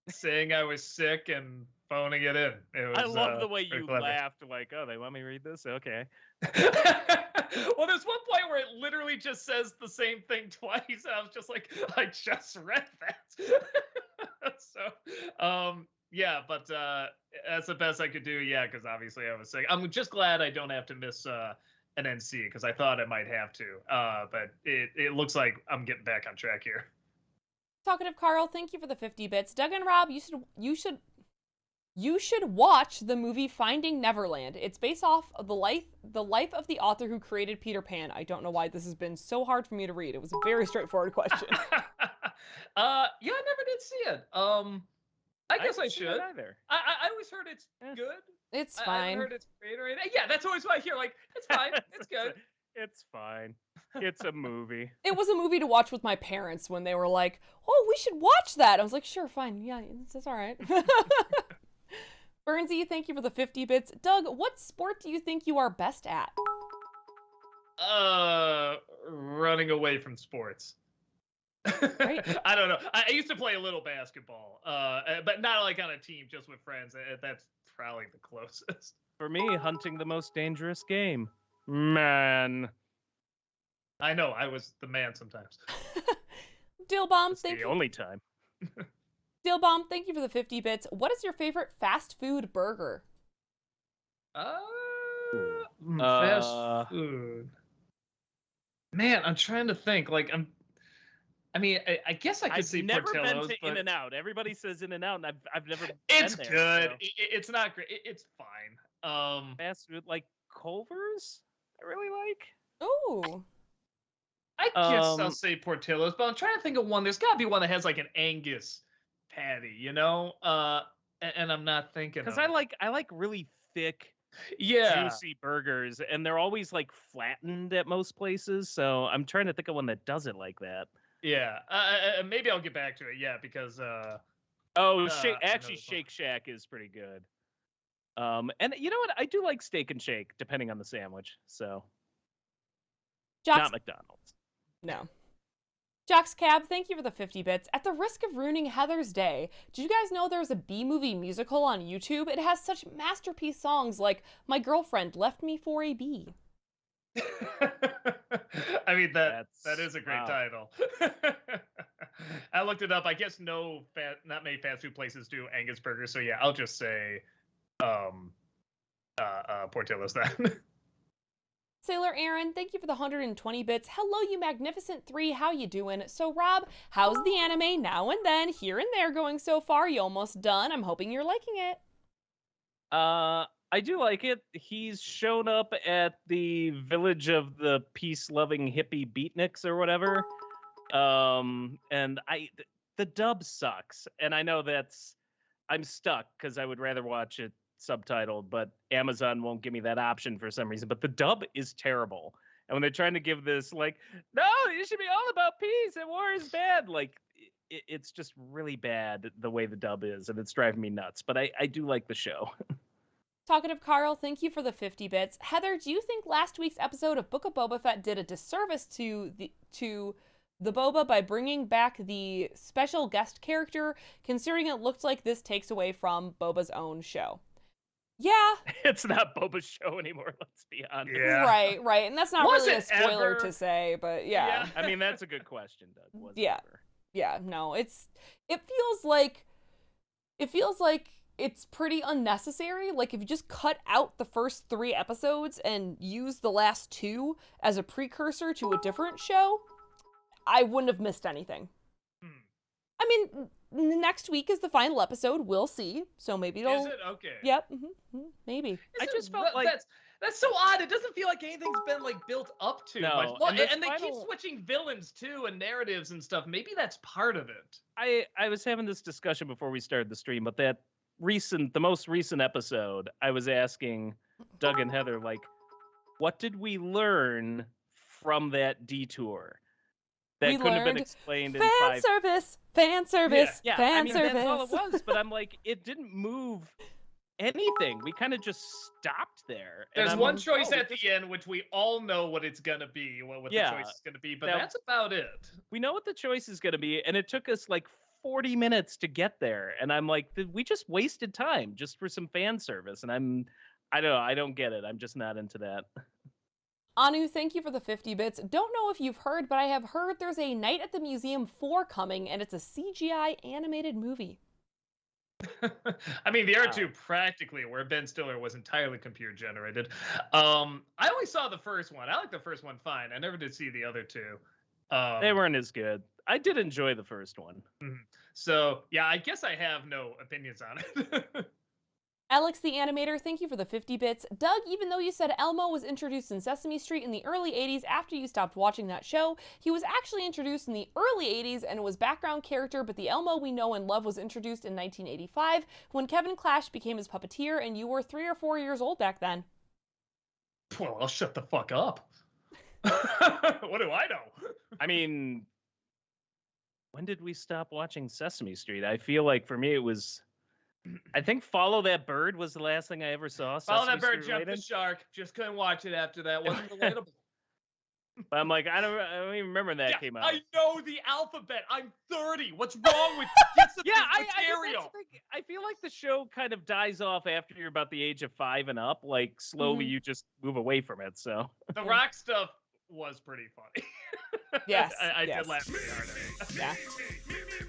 Saying I was sick and phoning it in. It was, I love the way pretty you clever. laughed, like, "Oh, they want me to read this? Okay." Well, there's one point where it literally just says the same thing twice. I was just like, I just read that. So, yeah, but that's the best I could do. Yeah, because obviously I was sick. I'm just glad I don't have to miss an NC, because I thought I might have to. But it looks like I'm getting back on track here. Talkative Carl, thank you for the 50 bits. Doug and Rob, you should watch the movie Finding Neverland. It's based off of the life of the author who created Peter Pan. I don't know why this has been so hard for me to read. It was a very straightforward question. Yeah, I never did see it. I guess I haven't seen it should. either. I always heard it's good. It's I fine. haven't heard it's great or anything. Yeah, that's always what I hear. Like, it's fine. It's good. It's fine. It's a movie. It was a movie to watch with my parents when they were like, "Oh, we should watch that." I was like, "Sure, fine. Yeah, it's all right." Burnsy, thank you for the 50 bits. Doug, what sport do you think you are best at? Running away from sports. Right. I don't know. I used to play a little basketball, but not like on a team, just with friends. That's probably the closest. For me, hunting the most dangerous game. Man. I know. I was the man sometimes. Dillbomb, It's thank the you. only time. Dillbomb, thank you for the 50 bits. What is your favorite fast food burger? Fast food. Man, I'm trying to think. Like, I mean, I guess I could I've say never Portillo's, been to but In-N-Out. Everybody says In-N-Out, and I've never it's been good. there. So. It's not great. It's fine. Fast food, like Culver's, I really like. Oh, I guess I'll say Portillo's, but I'm trying to think of one. There's got to be one that has like an Angus patty, and I'm not thinking. Because of I like really thick, yeah. juicy burgers, and they're always like flattened at most places. So I'm trying to think of one that does it like that. Yeah, maybe I'll get back to it. Yeah, because Actually, Shake Shack is pretty good. And you know what? I do like Steak and Shake, depending on the sandwich. So Jock's not McDonald's. no. Jax Cab, thank you for the 50 bits. At the risk of ruining Heather's day, did you guys know there's a B-movie musical on YouTube? It has such masterpiece songs like My Girlfriend Left Me for a Bee. I mean that is a great wow. title. I looked it up. I guess not many fast food places do Angus burgers, so yeah, I'll just say Portillo's then. Sailor Aaron, thank you for the 120 bits. Hello, you magnificent three. How you doing? So, Rob, how's the anime now and then, here and there going so far? You almost done. I'm hoping you're liking it. I do like it. He's shown up at the village of the peace-loving hippie beatniks or whatever. And the dub sucks. And I know I'm stuck because I would rather watch it subtitled, but Amazon won't give me that option for some reason. But the dub is terrible. And when they're trying to give this, like, no, it should be all about peace and war is bad, like, it's just really bad the way the dub is, and it's driving me nuts. But I do like the show. Talkative Carl, thank you for the 50 bits. Heather, do you think last week's episode of Book of Boba Fett did a disservice to the Boba by bringing back the special guest character, considering it looked like this takes away from Boba's own show? Yeah. It's not Boba's show anymore, let's be honest. Yeah. Right. And that's not Was really a it spoiler ever? to say, but yeah. I mean, that's a good question, Doug. Was it Yeah. ever? Yeah, no, it feels like it's pretty unnecessary. Like, if you just cut out the first 3 episodes and use the last 2 as a precursor to a different show, I wouldn't have missed anything. I mean, next week is the final episode. We'll see. So maybe it'll. Is it? Okay. Yep. Maybe. I just felt like that's so odd. It doesn't feel like anything's been like built up to No, much. Well, and and the they keep final- switching villains too and narratives and stuff. Maybe that's part of it. I was having this discussion before we started the stream, but the most recent episode, I was asking Doug and Heather, like, what did we learn from that detour that We couldn't have been learned explained in Fan 5? service. Yeah, Fan I mean, service. that's all it was. But I'm like, it didn't move anything. We kind of just stopped there. And There's I'm one like, choice oh, at the end, which we all know what it's gonna be, what the Yeah. choice is gonna be, but Now- that's about it. we know what the choice is going to be, and it took us like 40 minutes to get there. And I'm like, we just wasted time just for some fan service. And I don't know, I don't get it. I'm just not into that. Anu, thank you for the 50 bits. Don't know if you've heard, but I have heard there's a Night at the Museum 4 coming, and it's a CGI animated movie. I mean, the R2 practically, where Ben Stiller was entirely computer generated. I only saw the first one. I like the first one fine. I never did see the other two. They weren't as good. I did enjoy the first one. So yeah, I guess I have no opinions on it. Alex the Animator, thank you for the 50 bits. Doug, even though you said Elmo was introduced in Sesame Street in the early 80s after you stopped watching that show, he was actually introduced in the early 80s and was background character, but the Elmo we know and love was introduced in 1985 when Kevin Clash became his puppeteer, and you were 3 or 4 years old back then. Well, I'll shut the fuck up. What do I know? I mean, when did we stop watching Sesame Street? I feel like for me it was, I think Follow That Bird was the last thing I ever saw. Follow Sesame That Bird, Street Jump the related. Shark. Just couldn't watch it after that. Wasn't relatable. But I'm like, I don't even remember when that came out. I know the alphabet. I'm 30. What's wrong with you? Get some Yeah, material. I feel like the show kind of dies off after you're about the age of 5 and up. Like slowly, you just move away from it. So The rock stuff was pretty funny. Yes, I yes. did laugh pretty hard at it. Yeah.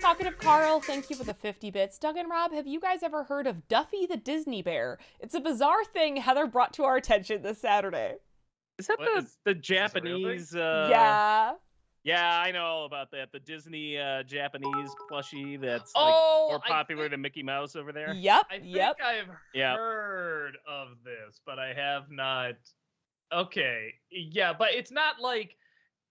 Talkative Carl, thank you for the 50 bits. Doug and Rob, have you guys ever heard of Duffy the Disney Bear? It's a bizarre thing Heather brought to our attention this Saturday. is that What, the this a real thing? Japanese? Yeah. Yeah, I know all about that. The Disney Japanese plushie that's Oh, more I popular think- than Mickey Mouse over there. Yep. I think Yep. I've Yeah. heard of this, but I have not. Okay, yeah, but it's not like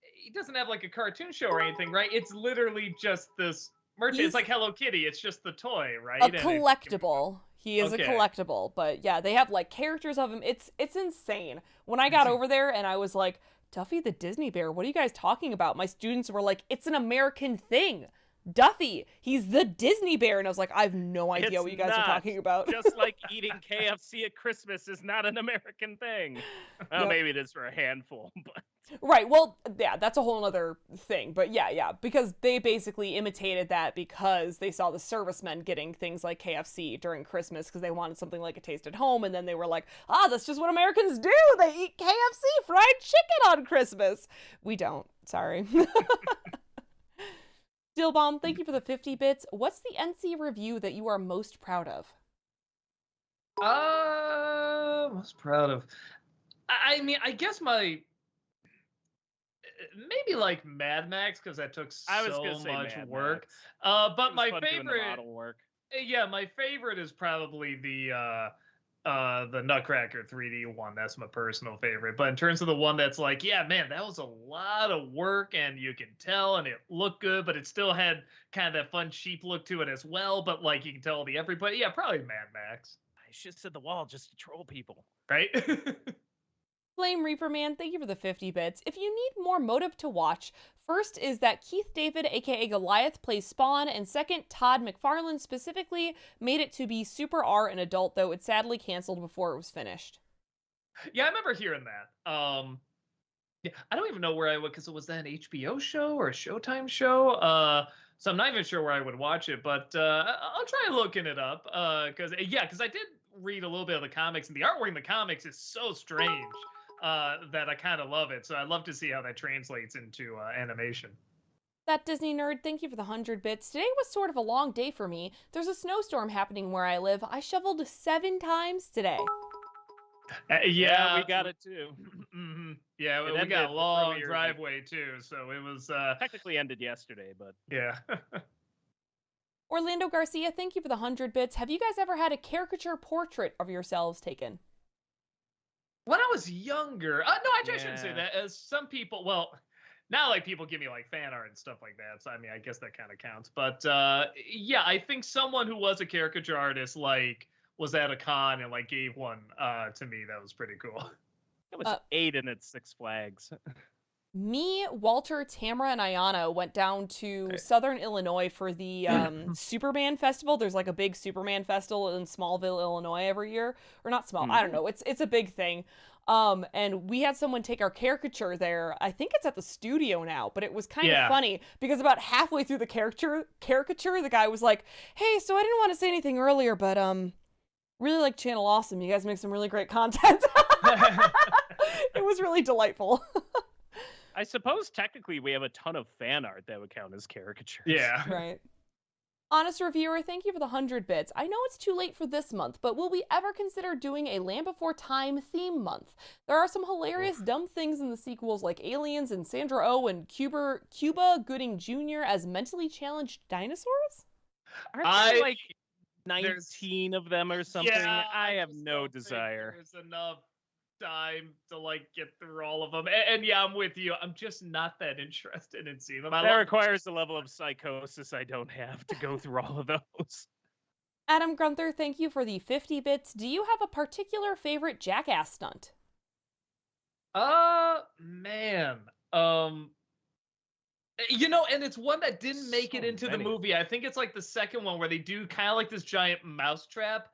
he doesn't have like a cartoon show or anything, right? It's literally just this merchant. He's- It's like Hello Kitty. It's just the toy, right? A And collectible. He is Okay. a collectible, but yeah, they have like characters of him. It's insane. When I got over there and I was like, Duffy the Disney Bear, what are you guys talking about? My students were like, it's an American thing. Duffy, he's the Disney Bear. And I was like, I have no idea It's what you guys are not. talking about. Just like eating KFC at Christmas is not an American thing. Well, Yep. maybe it is for a handful, but Right. Well, yeah, that's a whole other thing. But yeah, because they basically imitated that because they saw the servicemen getting things like KFC during Christmas because they wanted something like a taste at home, and then they were like, that's just what Americans do. They eat KFC fried chicken on Christmas. We don't. Sorry. Dillbomb, thank you for the 50 bits. What's the NC review that you are most proud of? Most proud of. I mean, I guess maybe like Mad Max because that took I was gonna so say much Mad work. Max. But It was my fun doing the favorite, model work. yeah, my favorite is probably the Nutcracker 3D one. That's my personal favorite. But in terms of the one that's like, yeah, man, that was a lot of work, and you can tell, and it looked good, but it still had kind of that fun, cheap look to it as well. But like, you can tell the everybody, yeah, probably Mad Max, I should have said the wall just to troll people. right? Flame Reaper Man, thank you for the 50 bits. If you need more motive to watch, first is that Keith David, aka Goliath, plays Spawn, and second, Todd McFarlane specifically made it to be Super R and adult, though it sadly canceled before it was finished. Yeah, I remember hearing that. Yeah, I don't even know where I would, because it was that an HBO show or a Showtime show. So I'm not even sure where I would watch it, but I'll try looking it up. Because I did read a little bit of the comics, and the artwork in the comics is so strange that I kind of love it. So I'd love to see how that translates into animation. That Disney nerd, thank you for the 100 bits. Today was sort of a long day for me. There's a snowstorm happening where I live. I shoveled 7 times today. Yeah, we got it too. Mm-hmm. Yeah, It we ended got a long earlier, driveway too, so it was technically ended yesterday, but yeah. Orlando Garcia, thank you for the 100 bits. Have you guys ever had a caricature portrait of yourselves taken? When I was younger, no, I shouldn't say Yeah. that. As some people, well, now like people give me like fan art and stuff like that. So I mean, I guess that kind of counts. But yeah, I think someone who was a caricature artist like was at a con and like gave one to me. That was pretty cool. it was Aiden at Six Flags. Me, Walter, Tamara, and Ayana went down to Southern Illinois for the Superman Festival. There's like a big Superman festival in Smallville, Illinois every year. Or not small, I don't know. It's a big thing. And we had someone take our caricature there. I think it's at the studio now, but it was kind of funny because about halfway through the caricature, the guy was like, "Hey, so I didn't want to say anything earlier, but really like Channel Awesome. You guys make some really great content." It was really delightful. I suppose technically we have a ton of fan art that would count as caricatures. Yeah. Right. Honest Reviewer, thank you for the 100 bits. I know it's too late for this month, but will we ever consider doing a Land Before Time theme month? There are some hilarious dumb things in the sequels like Aliens and Sandra Oh and Cuba Gooding Jr. as mentally challenged dinosaurs? Aren't there like 19 of them or something? Yeah, I have just no don't think desire. There's enough time to like get through all of them. And yeah, I'm with you. I'm just not that interested in seeing them. That requires a level of psychosis I don't have to go through all of those. Adam Grunther, thank you for the 50 bits. Do you have a particular favorite Jackass stunt? Man. You know, and it's one that didn't make it into the movie. I think it's like the second one where they do kind of like this giant mousetrap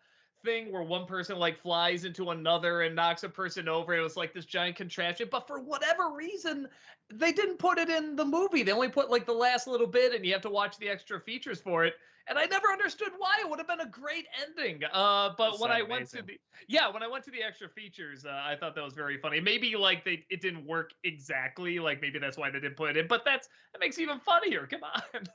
thing where one person like flies into another and knocks a person over. It was like this giant contraption, but for whatever reason, they didn't put it in the movie. They only put like the last little bit, and you have to watch the extra features for it. And I never understood why. It would have been a great ending. But when I went to the extra features, I thought that was very funny. Maybe like it didn't work exactly. Like maybe that's why they didn't put it in. But that makes it even funnier. Come on.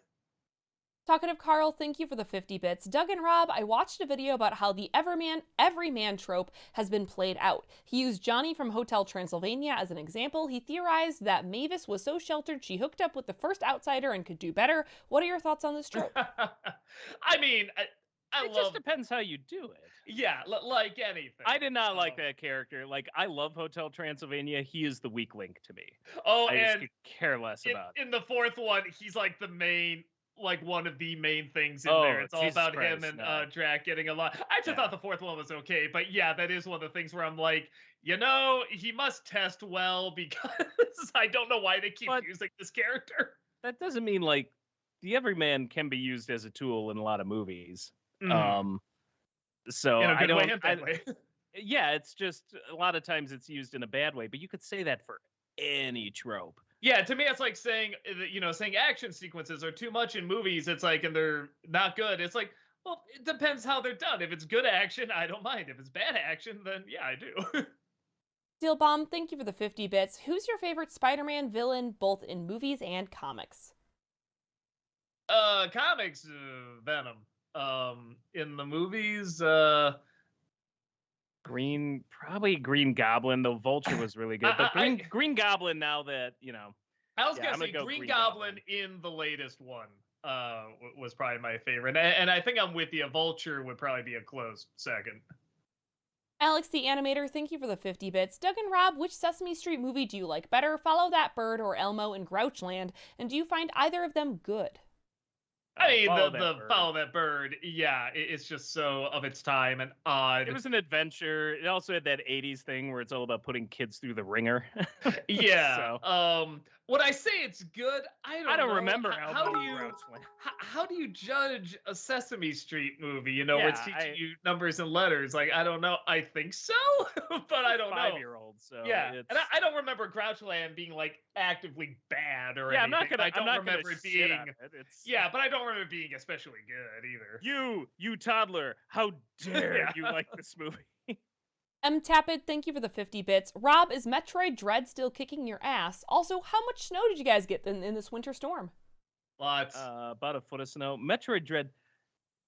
Talkative Carl, thank you for the 50 bits. Doug and Rob, I watched a video about how the everyman trope has been played out. He used Johnny from Hotel Transylvania as an example. He theorized that Mavis was so sheltered she hooked up with the first outsider and could do better. What are your thoughts on this trope? I mean, it just depends how you do it. Yeah, like anything. I did not like that character. Like, I love Hotel Transylvania. He is the weak link to me. Oh, I and just could care less about it. In the fourth one, he's like the main, like one of the main things in there. It's all Jesus about Christ, him and Drac getting a lot. I actually thought the fourth one was okay, but yeah, that is one of the things where I'm like, you know, he must test well because I don't know why they keep using this character. That doesn't mean like the everyman can be used as a tool in a lot of movies. So in a good I don't. Way and bad way. Yeah, it's just a lot of times it's used in a bad way, but you could say that for any trope. Yeah, to me, it's like saying, saying action sequences are too much in movies. It's like, and they're not good. It's like, well, it depends how they're done. If it's good action, I don't mind. If it's bad action, then yeah, I do. Steel Bomb, thank you for the 50 bits. Who's your favorite Spider-Man villain, both in movies and comics? Comics, Venom. In the movies, Probably Green Goblin, though Vulture was really good. But Green Goblin, now that, I was Yeah, I'm gonna say gonna go Green Green Goblin Goblin. in the latest one was probably my favorite, and I think I'm with you. Vulture would probably be a close second. Alex the Animator, thank you for the 50 bits. Doug and Rob, which Sesame Street movie do you like better, Follow That Bird or Elmo in Grouchland? And do you find either of them good? I mean, Follow the That Bird. Follow That Bird, yeah, it's just so of its time and odd. It was an adventure. It also had that 80s thing where it's all about putting kids through the ringer. Yeah. So, When I say it's good, I don't know. remember How Elmo do in you Grouchland. how do you judge a Sesame Street movie? Where it's Yeah, teaching you numbers and letters. Like, I don't know. I think so, but I don't know. 5-year-old. So Yeah, it's, and I don't remember Grouchland being like actively bad or yeah, anything. I don't remember it being. It's, Yeah, but I don't remember it being especially good either. You toddler, how dare Yeah. you like this movie? M. Tapid, thank you for the 50 bits. Rob, is Metroid Dread still kicking your ass? Also, how much snow did you guys get in this winter storm? Lots. About a foot of snow. Metroid Dread,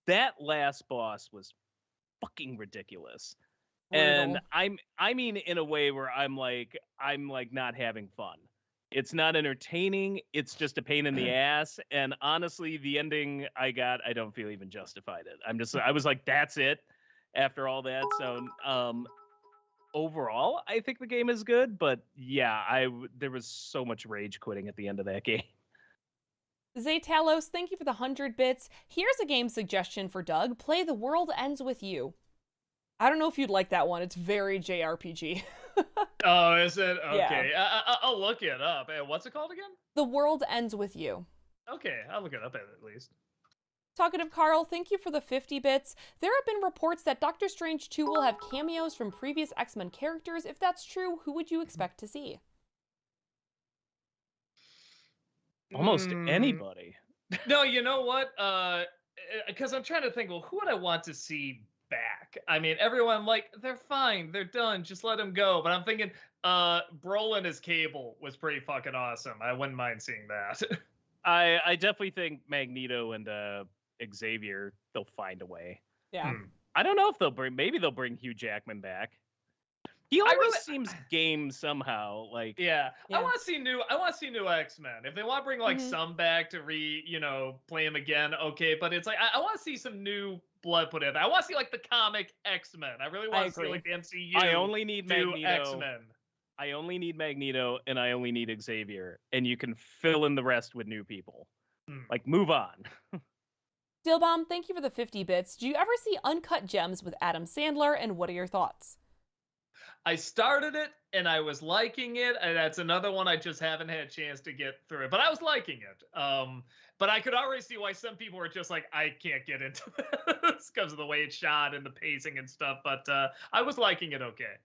that last boss was fucking ridiculous. And I mean in a way where I'm like not having fun. It's not entertaining. It's just a pain in the ass. And honestly, the ending I got, I don't feel even justified it. I was like, that's it after all that. So overall, I think the game is good, but yeah, there was so much rage quitting at the end of that game. Zaytalos, thank you for the 100 bits. Here's a game suggestion for Doug. Play The World Ends With You. I don't know if you'd like that one. It's very JRPG. Oh, is it? Yeah. Okay. I'll look it up. What's it called again? The World Ends With You. Okay, I'll look it up at least. Talkative Carl, thank you for the 50 bits. There have been reports that Doctor Strange 2 will have cameos from previous X-Men characters. If that's true, who would you expect to see? Almost anybody. No, you know what? Because I'm trying to think, well, who would I want to see back? I mean, everyone, like, they're fine. They're done. Just let them go. But I'm thinking, Brolin as Cable was pretty fucking awesome. I wouldn't mind seeing that. I definitely think Magneto and Xavier, they'll find a way. Yeah. I don't know if maybe they'll bring Hugh Jackman back. He always seems game somehow. Like, yeah. Yeah. I want to see new X-Men. If they want to bring like some back to play him again, okay. But it's like I want to see some new blood put in. I want to see like the comic X-Men. I really want to see like the MCU. I only need Magneto. X-Men. I only need Magneto and I only need Xavier, and you can fill in the rest with new people. Like, move on. Steelbomb, thank you for the 50 bits. Do you ever see Uncut Gems with Adam Sandler, and what are your thoughts? I started it and I was liking it, and that's another one I just haven't had a chance to get through it. But I was liking it. But I could already see why some people were just like, I can't get into this because of the way it's shot and the pacing and stuff. But I was liking it okay.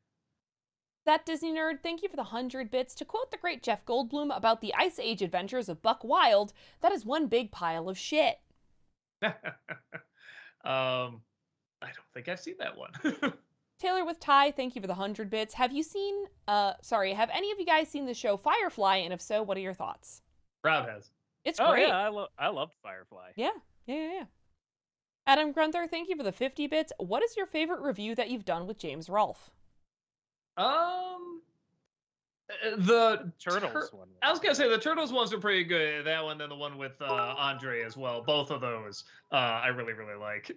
That Disney Nerd, thank you for the 100 bits. To quote the great Jeff Goldblum about the Ice Age adventures of Buck Wild, that is one big pile of shit. I don't think I've seen that one. Taylor with Ty, thank you for the 100 bits. Have any of you guys seen the show Firefly? And if so, what are your thoughts? Rob has. It's Oh great. yeah, I loved Firefly. Yeah. Adam Grunther, thank you for the 50 bits. What is your favorite review that you've done with James Rolfe? The Turtles one. I was gonna say the Turtles ones are pretty good. That one and the one with Andre as well. Both of those I really like.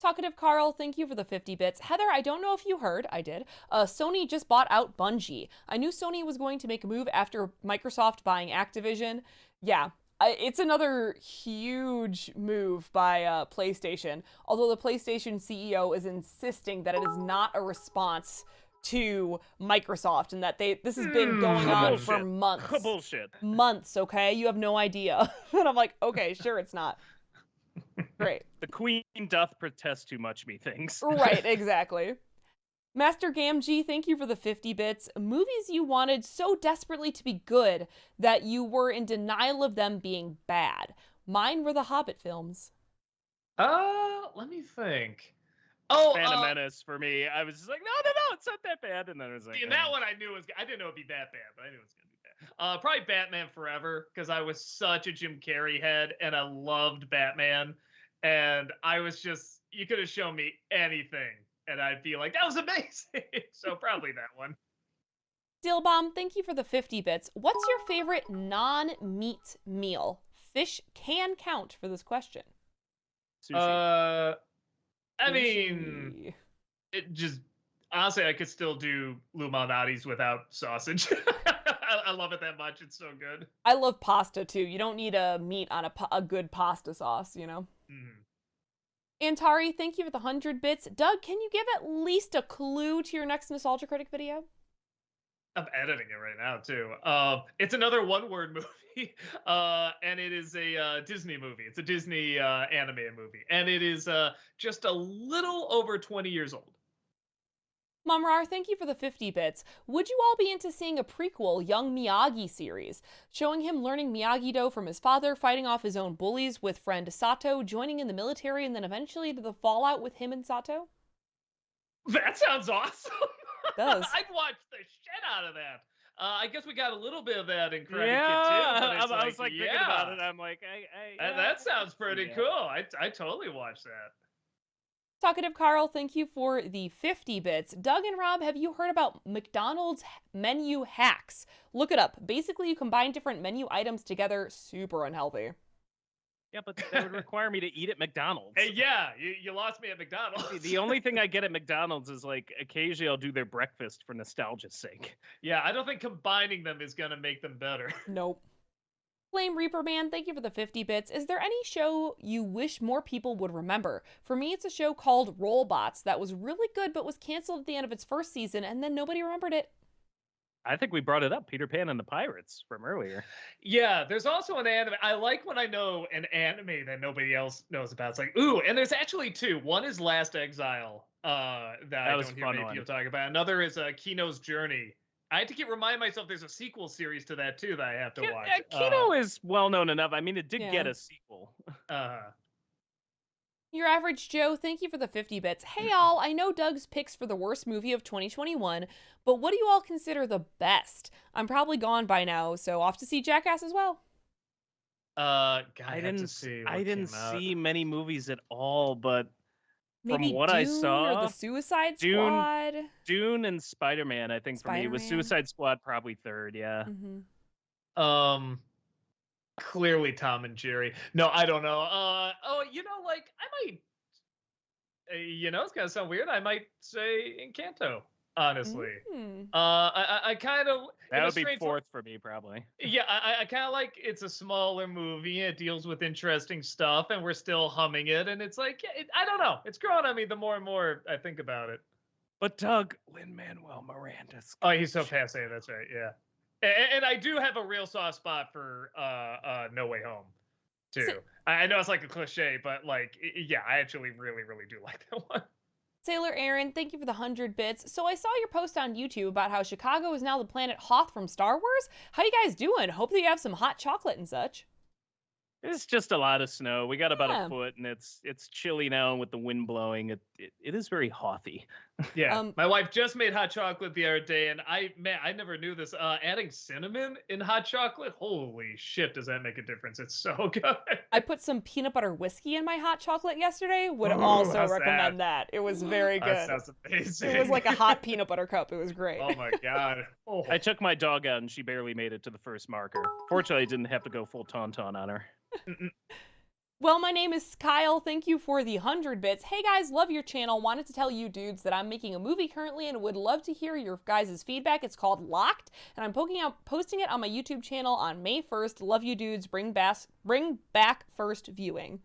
Talkative Carl, thank you for the 50 bits. Heather, I don't know if you heard, I did. Sony just bought out Bungie. I knew Sony was going to make a move after Microsoft buying Activision. Yeah, it's another huge move by PlayStation. Although the PlayStation CEO is insisting that it is not a response to Microsoft and that this has been going on for months. Bullshit. Months, okay? You have no idea. And I'm like, okay, sure it's not. Great. The Queen doth protest too much, methinks. Right, exactly. Master Gamgee, thank you for the 50 bits. Movies you wanted so desperately to be good that you were in denial of them being bad. Mine were the Hobbit films. Let me think. Oh, Phantom Menace for me. I was just like, no, it's not that bad. And then I was like, see, and that one I knew was. I didn't know it'd be that bad, but I knew it was gonna be bad. Probably Batman Forever, because I was such a Jim Carrey head, and I loved Batman, and I was just. You could have shown me anything, and I'd be like, that was amazing. So probably that one. Steelbomb, thank you for the 50 bits. What's your favorite non-meat meal? Fish can count for this question. sushi. I mean, it just honestly, I could still do Luminati's without sausage. I love it that much. It's so good. I love pasta too. You don't need a meat on a good pasta sauce, you know? Antari, thank you for the 100 bits. Doug, can you give at least a clue to your next Nostalgia Critic video? I'm editing it right now too. It's another one-word movie, and it is a Disney movie. It's a Disney animated movie, and it is just a little over 20 years old. Mumrar, thank you for the 50 bits. Would you all be into seeing a prequel Young Miyagi series, showing him learning Miyagi-Do from his father, fighting off his own bullies with friend Sato, joining in the military, and then eventually to the fallout with him and Sato? That sounds awesome. It does. I'd watch the shit out of that. I guess we got a little bit of that in Karate Yeah, Kid too. But I was like thinking about it. I'm like, that sounds pretty cool. I totally watch that. Talkative Carl, thank you for the 50 bits. Doug and Rob, have you heard about McDonald's menu hacks? Look it up. Basically, you combine different menu items together. Super unhealthy. Yeah, but that would require me to eat at McDonald's. Hey, yeah, you lost me at McDonald's. The only thing I get at McDonald's is like occasionally I'll do their breakfast for nostalgia's sake. Yeah, I don't think combining them is gonna make them better. Nope. Flame Reaper Man, thank you for the 50 bits. Is there any show you wish more people would remember? For me, it's a show called Rollbots that was really good but was canceled at the end of its first season and then nobody remembered it. I think we brought it up, Peter Pan and the Pirates from earlier. Yeah, there's also an anime. I like when I know an anime that nobody else knows about. It's like, ooh, and there's actually two. One is Last Exile, that I was don't a hear fun many one. people talk about. Another is Kino's Journey. I had to keep reminding myself there's a sequel series to that too that I have to watch. Kino is well known enough. I mean, it did Yeah. get a sequel. Your Average Joe, thank you for the 50 bits. Hey all, I know Doug's picks for the worst movie of 2021, but what do you all consider the best? I'm probably gone by now, so off to see Jackass as well. God, I have to see what didn't came out. see many movies at all, but Maybe from what Dune I saw, or the Suicide Dune- Squad. Dune and Spider-Man, I think for me, with Spider-Man. Suicide Squad probably third, yeah. Mm-hmm. Clearly Tom and Jerry. No, I don't know. Like I might. It's gonna sound weird. I might say Encanto. Honestly, I kind of That would be fourth for me, probably. Yeah, I kind of like it's a smaller movie. It deals with interesting stuff, and we're still humming it. And it's like, I don't know. It's growing on me the more and more I think about it. But Doug, Lin-Manuel Miranda's. Oh, he's so passe. That's right. Yeah, and I do have a real soft spot for No Way Home, too. I know it's like a cliche, but like, yeah, I actually really, really do like that one. Sailor Aaron, thank you for the 100 bits. So I saw your post on YouTube about how Chicago is now the planet Hoth from Star Wars. How you guys doing? Hope that you have some hot chocolate and such. It's just a lot of snow. We got about Yeah. a foot, and it's chilly now with the wind blowing. It is very hothy. Yeah, my wife just made hot chocolate the other day, and I never knew this. Adding cinnamon in hot chocolate, holy shit, does that make a difference? It's so good. I put some peanut butter whiskey in my hot chocolate yesterday. Would Ooh, also how's recommend that. It was very good. That sounds amazing. It was like a hot peanut butter cup. It was great. Oh my god. Oh. I took my dog out, and she barely made it to the first marker. Fortunately, I didn't have to go full tauntaun on her. Well, my name is Kyle. Thank you for the 100 bits. Hey guys, love your channel. Wanted to tell you dudes that I'm making a movie currently and would love to hear your guys' feedback. It's called Locked, and I'm posting it on my YouTube channel on May 1st. Love you dudes. Bring back first viewing.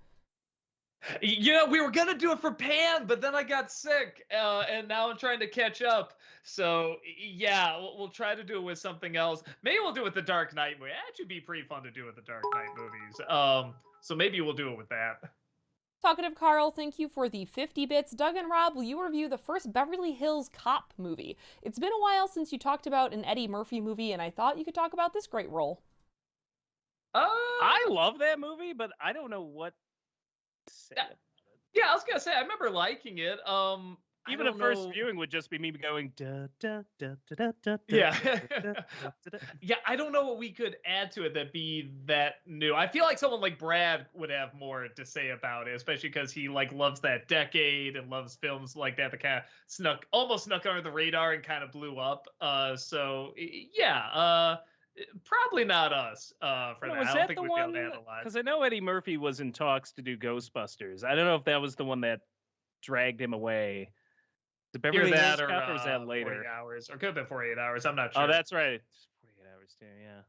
We were gonna do it for Pan, but then I got sick, and now I'm trying to catch up. So yeah, we'll try to do it with something else. Maybe we'll do it with the Dark Knight movie. That should be pretty fun to do with the Dark Knight movies. So maybe we'll do it with that. Talkative Carl, thank you for the 50 bits. Doug and Rob, will you review the first Beverly Hills Cop movie? It's been a while since you talked about an Eddie Murphy movie, and I thought you could talk about this great role. I love that movie, but I don't know what to say about it. Yeah, I was gonna say I remember liking it. Even a first viewing would just be me going da da da da da da. Yeah. da, da. Yeah, I don't know what we could add to it that be that new. I feel like someone like Brad would have more to say about it, especially because he like loves that decade and loves films like that kind of almost snuck under the radar and kind of blew up. Probably not us for that. Was I don't that think the we'd be able one? to add a lot. Because I know Eddie Murphy was in talks to do Ghostbusters. I don't know if that was the one that dragged him away. The Beverly Either Hills that Cop, or or was that later? 48 hours, or could have been 48 hours. I'm not sure. Oh, that's right. 48 hours too. Yeah.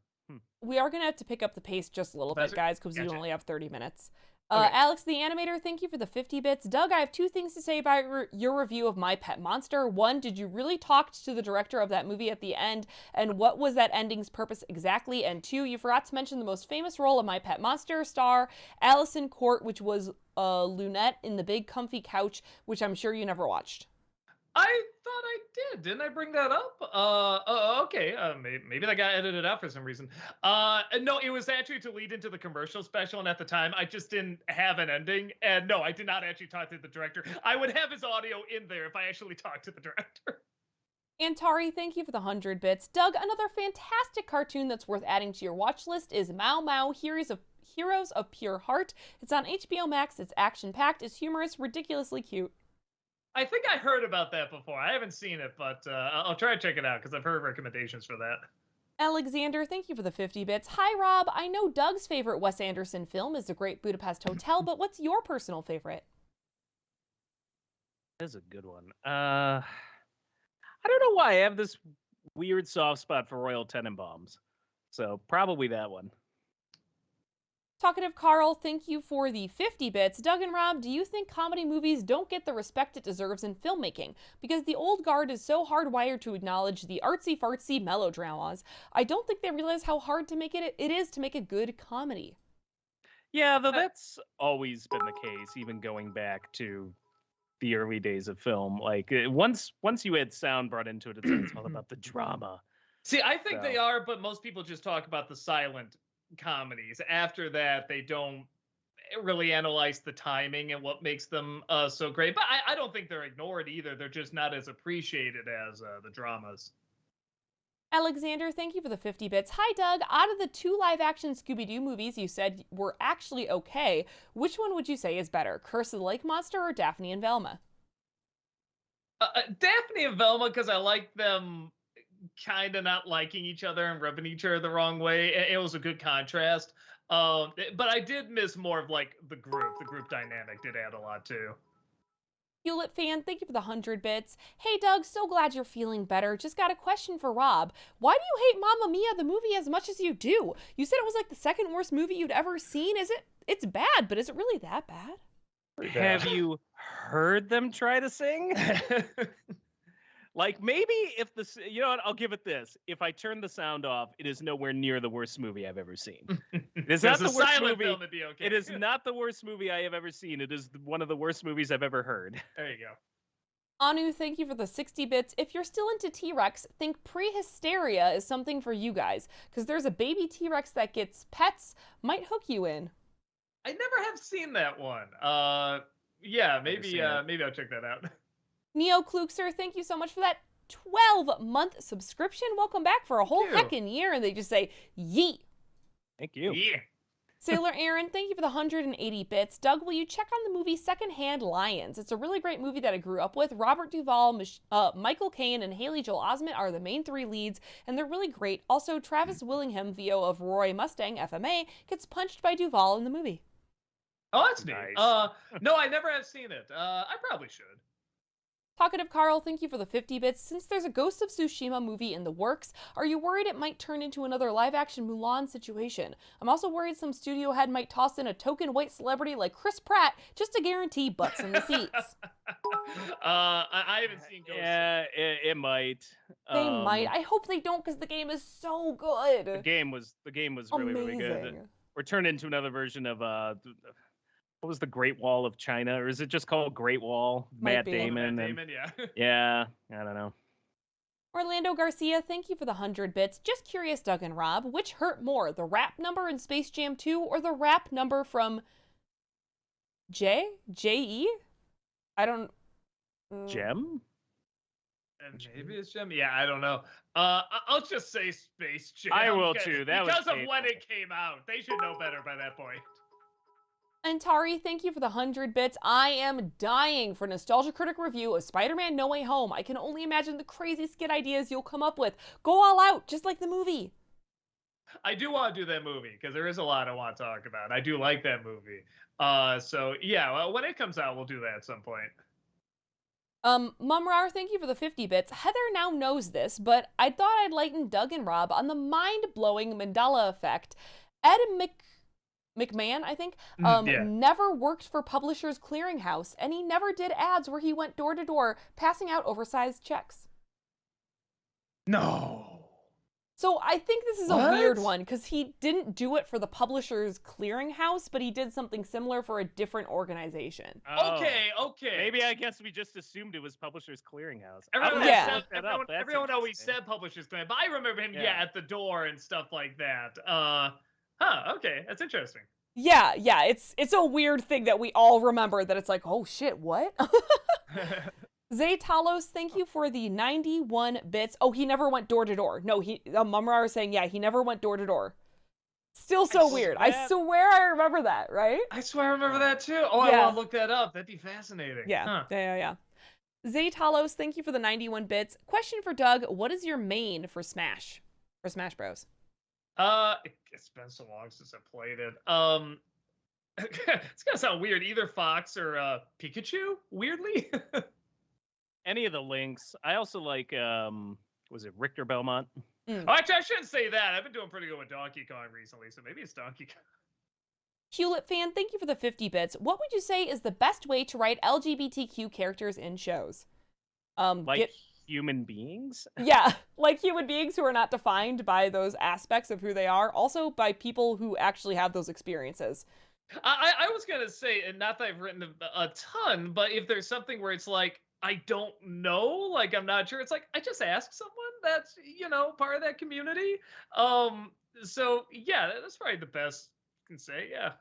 We are going to have to pick up the pace just a little bit, guys, because Gotcha. you only have 30 minutes. Okay. Alex the Animator, thank you for the 50 bits. Doug, I have two things to say about your review of My Pet Monster. One, did you really talk to the director of that movie at the end? And what was that ending's purpose exactly? And two, you forgot to mention the most famous role of My Pet Monster star, Allison Court, which was Lunette in The Big Comfy Couch, which I'm sure you never watched. I thought I did. Didn't I bring that up? Okay. Maybe that got edited out for some reason. No, it was actually to lead into the commercial special, and at the time, I just didn't have an ending. And no, I did not actually talk to the director. I would have his audio in there if I actually talked to the director. Antari, thank you for the 100 bits. Doug, another fantastic cartoon that's worth adding to your watch list is Mao Mao, Heroes of Pure Heart. It's on HBO Max. It's action-packed. It's humorous, ridiculously cute. I think I heard about that before. I haven't seen it, but I'll try to check it out because I've heard recommendations for that. Alexander, thank you for the 50 bits. Hi, Rob. I know Doug's favorite Wes Anderson film is The Great Budapest Hotel, but what's your personal favorite? That's a good one. I don't know why I have this weird soft spot for Royal Tenenbaums, so probably that one. Talkative Carl, thank you for the 50 bits. Doug and Rob, do you think comedy movies don't get the respect it deserves in filmmaking? Because the old guard is so hardwired to acknowledge the artsy-fartsy melodramas. I don't think they realize how hard it is to make a good comedy. Yeah, though that's always been the case, even going back to the early days of film. Like once you had sound brought into it, it's all about the drama. See, I think they are, but most people just talk about the silent comedies. After that, they don't really analyze the timing and what makes them so great. But I don't think they're ignored either. They're just not as appreciated as the dramas. Alexander, thank you for the 50 bits. Hi, Doug. Out of the two live-action Scooby-Doo movies you said were actually okay, which one would you say is better, Curse of the Lake Monster or Daphne and Velma? Daphne and Velma, because I like them kind of not liking each other and rubbing each other the wrong way. It was a good contrast. But I did miss more of like the group dynamic did add a lot too. Hewlett fan, thank you for the 100 bits. Hey Doug, so glad you're feeling better. Just got a question for Rob. Why do you hate Mamma Mia the movie as much as you do? You said it was like the second worst movie you'd ever seen. It's bad, but is it really that bad? Have you heard them try to sing? Like maybe if you know what, I'll give it this. If I turn the sound off, it is nowhere near the worst movie I've ever seen. It is not the worst movie. Film, it'd be okay. It is not the worst movie I have ever seen. It is one of the worst movies I've ever heard. There you go. Anu, thank you for the 60 bits. If you're still into T-Rex, think Prehysteria is something for you guys, because there's a baby T-Rex that gets pets, might hook you in. I never have seen that one. Yeah, maybe I'll check that out. Neo Kluxer, thank you so much for that 12-month subscription. Welcome back for a whole heckin' year, and they just say, yeet. Thank you. Yeah. Sailor Aaron, thank you for the 180 bits. Doug, will you check on the movie Secondhand Lions? It's a really great movie that I grew up with. Robert Duvall, Michael Caine, and Haley Joel Osment are the main three leads, and they're really great. Also, Travis Willingham, VO of Roy Mustang, FMA, gets punched by Duvall in the movie. Oh, that's neat. Nice. No, I never have seen it. I probably should. Talkative Carl, thank you for the 50 bits. Since there's a Ghost of Tsushima movie in the works, are you worried it might turn into another live-action Mulan situation? I'm also worried some studio head might toss in a token white celebrity like Chris Pratt just to guarantee butts in the seats. I haven't seen Ghost. Yeah, it might. They might. I hope they don't, because the game is so good. The game was really, really good. Or turned into another version of what was the Great Wall of China, or is it just called Great Wall? Might Matt be. Damon. Matt and- Damon, yeah. yeah, I don't know. Orlando Garcia, thank you for the 100 bits. Just curious, Doug and Rob, which hurt more, the rap number in Space Jam 2 or the rap number from J.E.? I don't... Gem? And maybe it's Jim. Yeah, I don't know. I'll just say Space Jam. I will because- too. That was because of when painful. it came out. They should know better by that point. And Tari, thank you for the 100 bits. I am dying for Nostalgia Critic review of Spider-Man No Way Home. I can only imagine the crazy skit ideas you'll come up with. Go all out, just like the movie. I do want to do that movie because there is a lot I want to talk about. I do like that movie. So yeah, well, when it comes out, we'll do that at some point. Mumrar, thank you for the 50 bits. Heather now knows this, but I thought I'd lighten Doug and Rob on the mind-blowing Mandela effect. Ed McMahon, I think, Yeah. never worked for Publishers Clearinghouse, and he never did ads where he went door to door passing out oversized checks. No. So I think this is a What? weird one because he didn't do it for the Publishers Clearinghouse, but he did something similar for a different organization. Oh. Okay. Maybe I guess we just assumed it was Publishers Clearinghouse. Everyone, Yeah. said, everyone always said Publishers Clearinghouse, but I remember him, Yeah. at the door and stuff like that. Okay, that's interesting. Yeah, it's a weird thing that we all remember that it's like, oh shit, what? Zay Talos, thank you for the 91 bits. Oh, he never went door to door. No, Mumrar is saying, yeah, he never went door to door. Still so weird. I swear I remember that, right? I swear I remember that too. Oh, I Yeah. want to look that up. That'd be fascinating. Yeah, Huh. yeah. Zay Talos, thank you for the 91 bits. Question for Doug, what is your main for Smash? For Smash Bros? It's been so long since I played it. It's gonna sound weird. Either Fox or Pikachu. Weirdly. Any of the links. I also like, was it Richter Belmont? Oh, actually, I shouldn't say that. I've been doing pretty good with Donkey Kong recently, so maybe it's Donkey Kong. Hewlett fan, thank you for the 50 bits. What would you say is the best way to write LGBTQ characters in shows? Like human beings? Yeah, like human beings who are not defined by those aspects of who they are, also by people who actually have those experiences. I was gonna say, and not that I've written a ton, but if there's something where it's like, I don't know, like I'm not sure, it's like I just ask someone that's part of that community. So yeah, that's probably the best I can say. Yeah.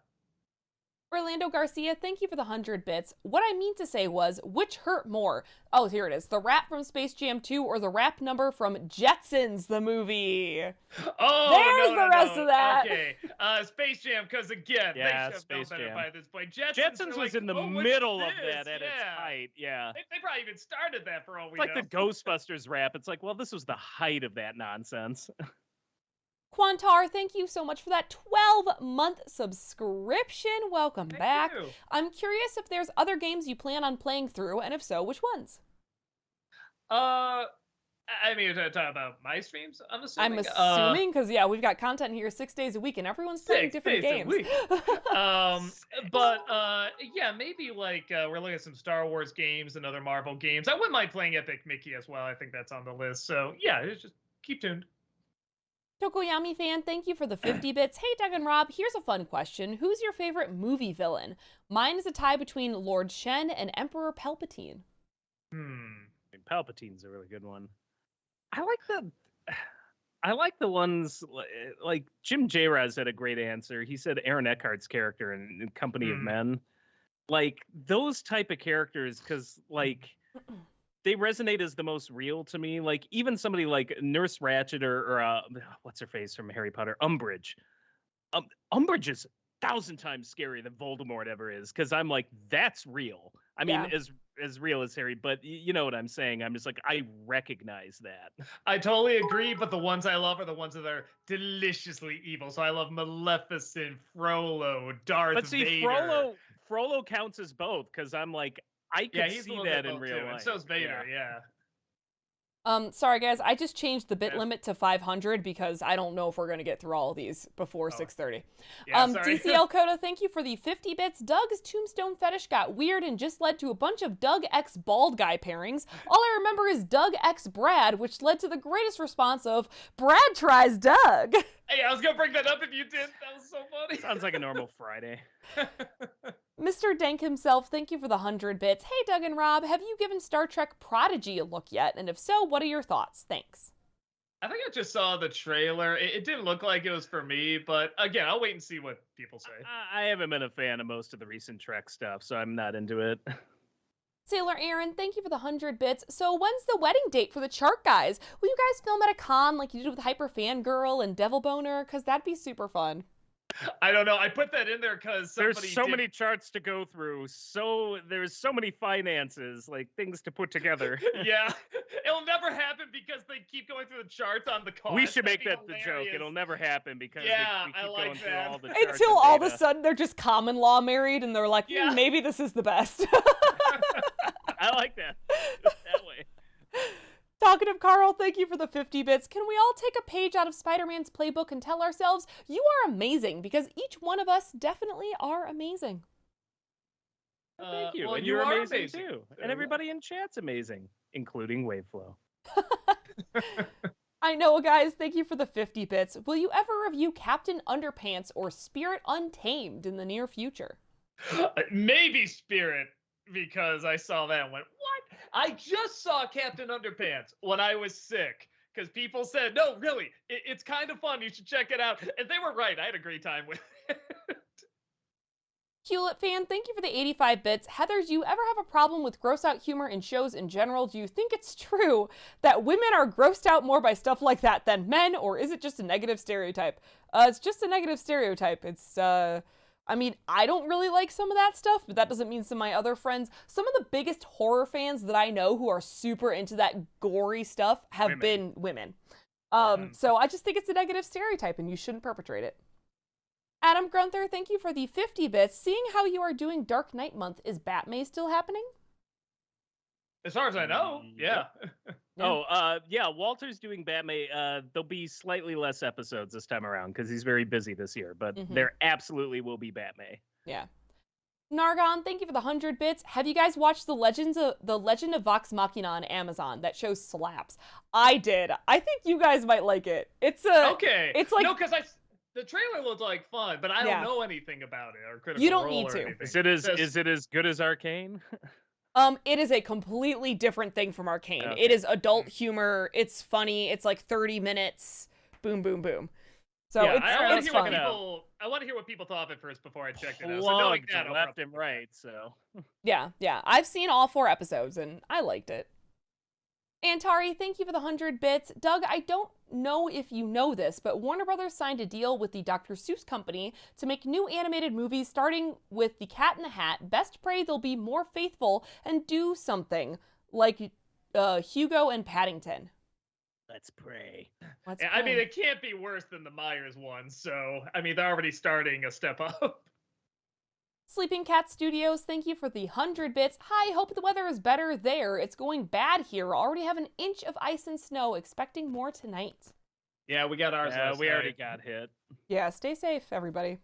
Orlando Garcia, thank you for the 100 bits. What I mean to say was, which hurt more? Oh, here it is. The rap from Space Jam 2 or the rap number from Jetsons, the movie? Oh, There's no, the rest of that. Okay, Space Jam, because again, Yeah, they should have known Space better Jam. by this point. Jetsons Jetsons were was like, in the "Oh, what's middle of this?" that at its Yeah. height. Yeah. They probably even started that for all we It's like know. the Ghostbusters rap. It's like, well, this was the height of that nonsense. Quantar, thank you so much for that 12-month subscription. Welcome Thank back. you. I'm curious if there's other games you plan on playing through, and if so, which ones? I mean, you're talking about my streams, I'm assuming. I'm assuming, because, yeah, we've got content here 6 days a week, and everyone's playing 6 different days a games. week. Yeah, maybe like we're looking at some Star Wars games and other Marvel games. I wouldn't mind playing Epic Mickey as well. I think that's on the list. So yeah, it's just keep tuned. Tokoyami fan, thank you for the 50 bits. Hey, Doug and Rob, here's a fun question. Who's your favorite movie villain? Mine is a tie between Lord Shen and Emperor Palpatine. Palpatine's a really good one. I like the ones like Jim J. Raz had a great answer. He said Aaron Eckhart's character in Company of Men. Like those type of characters, because like they resonate as the most real to me. Like even somebody like Nurse Ratched or what's her face from Harry Potter, Umbridge. Umbridge is 1,000 times scarier than Voldemort ever is, because I'm like, that's real. I mean, as real as Harry, but you know what I'm saying. I'm just like, I recognize that. I totally agree, but the ones I love are the ones that are deliciously evil. So I love Maleficent, Frollo, Darth But see, Vader. Frollo counts as both, because I'm like, I could he's a see little that bit in both, real too, life. and so's Vader, yeah. Sorry guys, I just changed the bit Yeah. limit to 500 because I don't know if we're gonna get through all of these before 6:30. Yeah, sorry. DCL Coda, thank you for the 50 bits. Doug's tombstone fetish got weird and just led to a bunch of Doug X bald guy pairings. All I remember is Doug X Brad, which led to the greatest response of Brad tries Doug. Hey, I was gonna bring that up if you did. That was so funny. Sounds like a normal Friday. Mr. Dank himself, thank you for the 100 bits. Hey, Doug and Rob, have you given Star Trek Prodigy a look yet? And if so, what are your thoughts? Thanks. I think I just saw the trailer. It didn't look like it was for me, but again, I'll wait and see what people say. I haven't been a fan of most of the recent Trek stuff, so I'm not into it. Sailor Aaron, thank you for the 100 bits. So when's the wedding date for the chart guys? Will you guys film at a con like you did with Hyper Fangirl and Devil Boner? Because that'd be super fun. I don't know. I put that in there because There's so many charts to go through. There's so many finances, like things to put together. Yeah, it'll never happen because they keep going through the charts on the cost. We should That'd make be that the joke. hilarious. It'll never happen because Yeah, we I keep like going through that. all the charts Until and all of a data. sudden they're just common law married and they're like, Yeah. maybe this is the best. I like that. That way. Talkative Carl, thank you for the 50 bits. Can we all take a page out of Spider-Man's playbook and tell ourselves, you are amazing, because each one of us definitely are amazing. Thank you. well, and you you're are amazing, amazing. too. There And we everybody in chat's amazing, including Waveflow. I know, guys, thank you for the 50 bits. Will you ever review Captain Underpants or Spirit Untamed in the near future? Maybe Spirit, because I saw that and went, what? I just saw Captain Underpants when I was sick because people said, no, really, it's kind of fun. You should check it out. And they were right. I had a great time with it. Hewlett fan, thank you for the 85 bits. Heather, do you ever have a problem with gross out humor in shows in general? Do you think it's true that women are grossed out more by stuff like that than men, or is it just a negative stereotype? It's just a negative stereotype. It's, I mean, I don't really like some of that stuff, but that doesn't mean some of my other friends. Some of the biggest horror fans that I know who are super into that gory stuff have been women. So I just think it's a negative stereotype and you shouldn't perpetrate it. Adam Grunther, thank you for the 50 bits. Seeing how you are doing Dark Knight Month, is Batman still happening? As far as I know, yeah. Yeah, Walter's doing Batman. There'll be slightly less episodes this time around because he's very busy this year, but there absolutely will be Batman. Yeah. Nargon, thank you for the 100 bits. Have you guys watched the Legend of Vox Machina on Amazon that shows slaps? I did. I think you guys might like it. It's Okay. It's like, no, because the trailer looked like fun, but I don't know anything about it or Critical You don't Role need or to. anything. Is it as good as Arcane? It is a completely different thing from Arcane. Okay. It is adult humor. It's funny. It's like 30 minutes. Boom, boom, boom. So yeah, it's fun. I want to hear what people thought of it first before I checked it out. So knowing Plugged that, I'll left probably- and right, so. Yeah. I've seen all 4 episodes and I liked it. Antari, thank you for the 100 bits. Doug, I don't know if you know this, but Warner Brothers signed a deal with the Dr. Seuss Company to make new animated movies starting with The Cat in the Hat. Best pray they'll be more faithful and do something like Hugo and Paddington. Let's pray. Let's I mean, pray. it can't be worse than the Myers one. So, I mean, they're already starting a step up. Sleeping Cat Studios, thank you for the 100 bits. Hi, hope the weather is better there. It's going bad here. Already have an inch of ice and snow. Expecting more tonight. Yeah, we got ours. last We already night. got hit. Yeah, stay safe, everybody.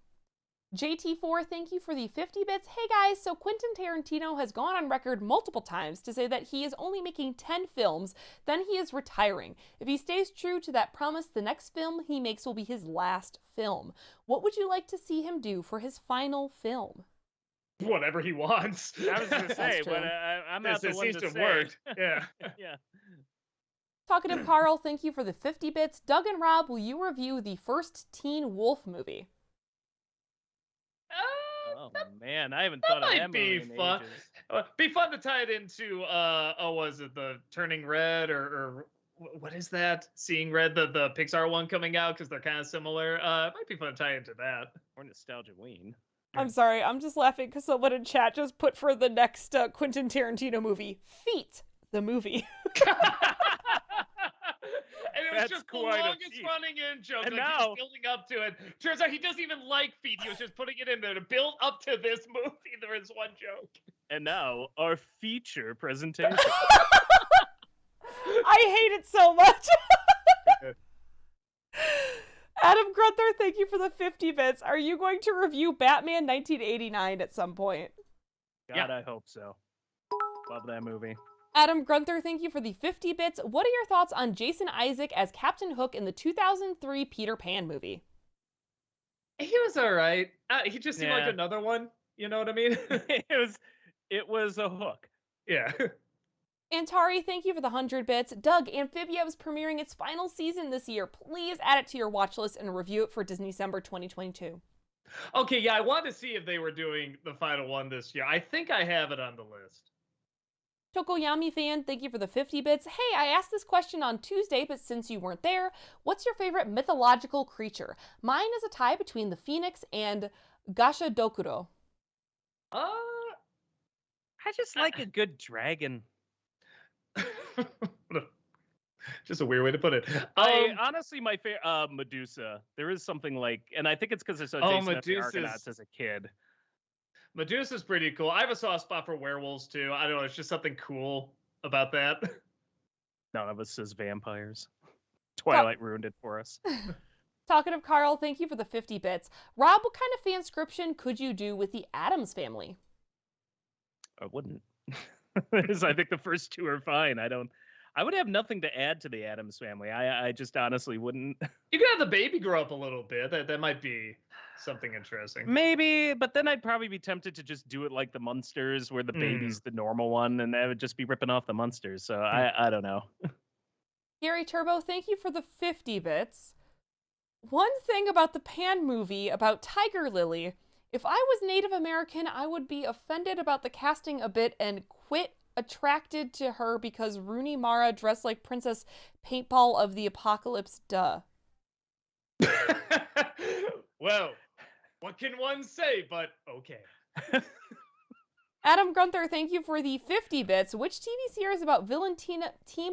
JT4, thank you for the 50 bits. Hey guys, so Quentin Tarantino has gone on record multiple times to say that he is only making 10 films, then he is retiring. If he stays true to that promise, the next film he makes will be his last film. What would you like to see him do for his final film? Whatever he wants. I was going to say, That's true. but I'm not the This one seems to to have say. worked. Yeah. Yeah. Talkative Carl, thank you for the 50 bits. Doug and Rob, will you review the first Teen Wolf movie? Oh man, I haven't That thought of might that be movie in fun. ages. Be fun to tie it into. Was it the Turning Red or what is that? Seeing Red, the Pixar one coming out because they're kind of similar. It might be fun to tie into that. Or Nostalgia Ween. I'm sorry, I'm just laughing because someone in chat just put for the next Quentin Tarantino movie, Feet, the movie. And it was That's just the quite a longest feat. running in joke. And Like now- he's building up to it. Turns out he doesn't even like feet. He was just putting it in there to build up to this movie. There is one joke. And now our feature presentation. I hate it so much. Adam Grunther, thank you for the 50 bits. Are you going to review Batman 1989 at some point? God, Yeah. I hope so. Love that movie. Adam Grunther, thank you for the 50 bits. What are your thoughts on Jason Isaac as Captain Hook in the 2003 Peter Pan movie? He was all right. He just seemed like Yeah. another one. You know what I mean? it was a hook. Yeah. Antari, thank you for the 100 bits. Doug, Amphibia is premiering its final season this year. Please add it to your watch list and review it for Disneycember 2022. Okay, yeah, I wanted to see if they were doing the final one this year. I think I have it on the list. Tokoyami fan, thank you for the 50 bits. Hey, I asked this question on Tuesday, but since you weren't there, what's your favorite mythological creature? Mine is a tie between the phoenix and Gasha Dokuro. I just like a good dragon. Just a weird way to put it. Honestly, my favorite Medusa. There is something like, and I think it's because I saw Jason at the Argonauts as a kid. Medusa's pretty cool. I have a soft spot for werewolves too. I don't know. It's just something cool about that. None of us says vampires. Twilight ruined it for us. Talking of Carl, thank you for the 50 bits. Rob, what kind of fanscription could you do with the Addams Family? I wouldn't. I think the first two are fine. I would have nothing to add to the Addams Family. I just honestly wouldn't. You could have the baby grow up a little bit. That might be something interesting. Maybe, but then I'd probably be tempted to just do it like the Munsters, where the baby's the normal one, and that would just be ripping off the Munsters. So I don't know. Gary Turbo, thank you for the 50 bits. One thing about the Pan movie about Tiger Lily, if I was Native American, I would be offended about the casting a bit and quit attracted to her because Rooney Mara dressed like Princess Paintball of the Apocalypse, duh. Well, what can one say but okay. Adam Gunther, thank you for the 50 bits. Which TV series about villain team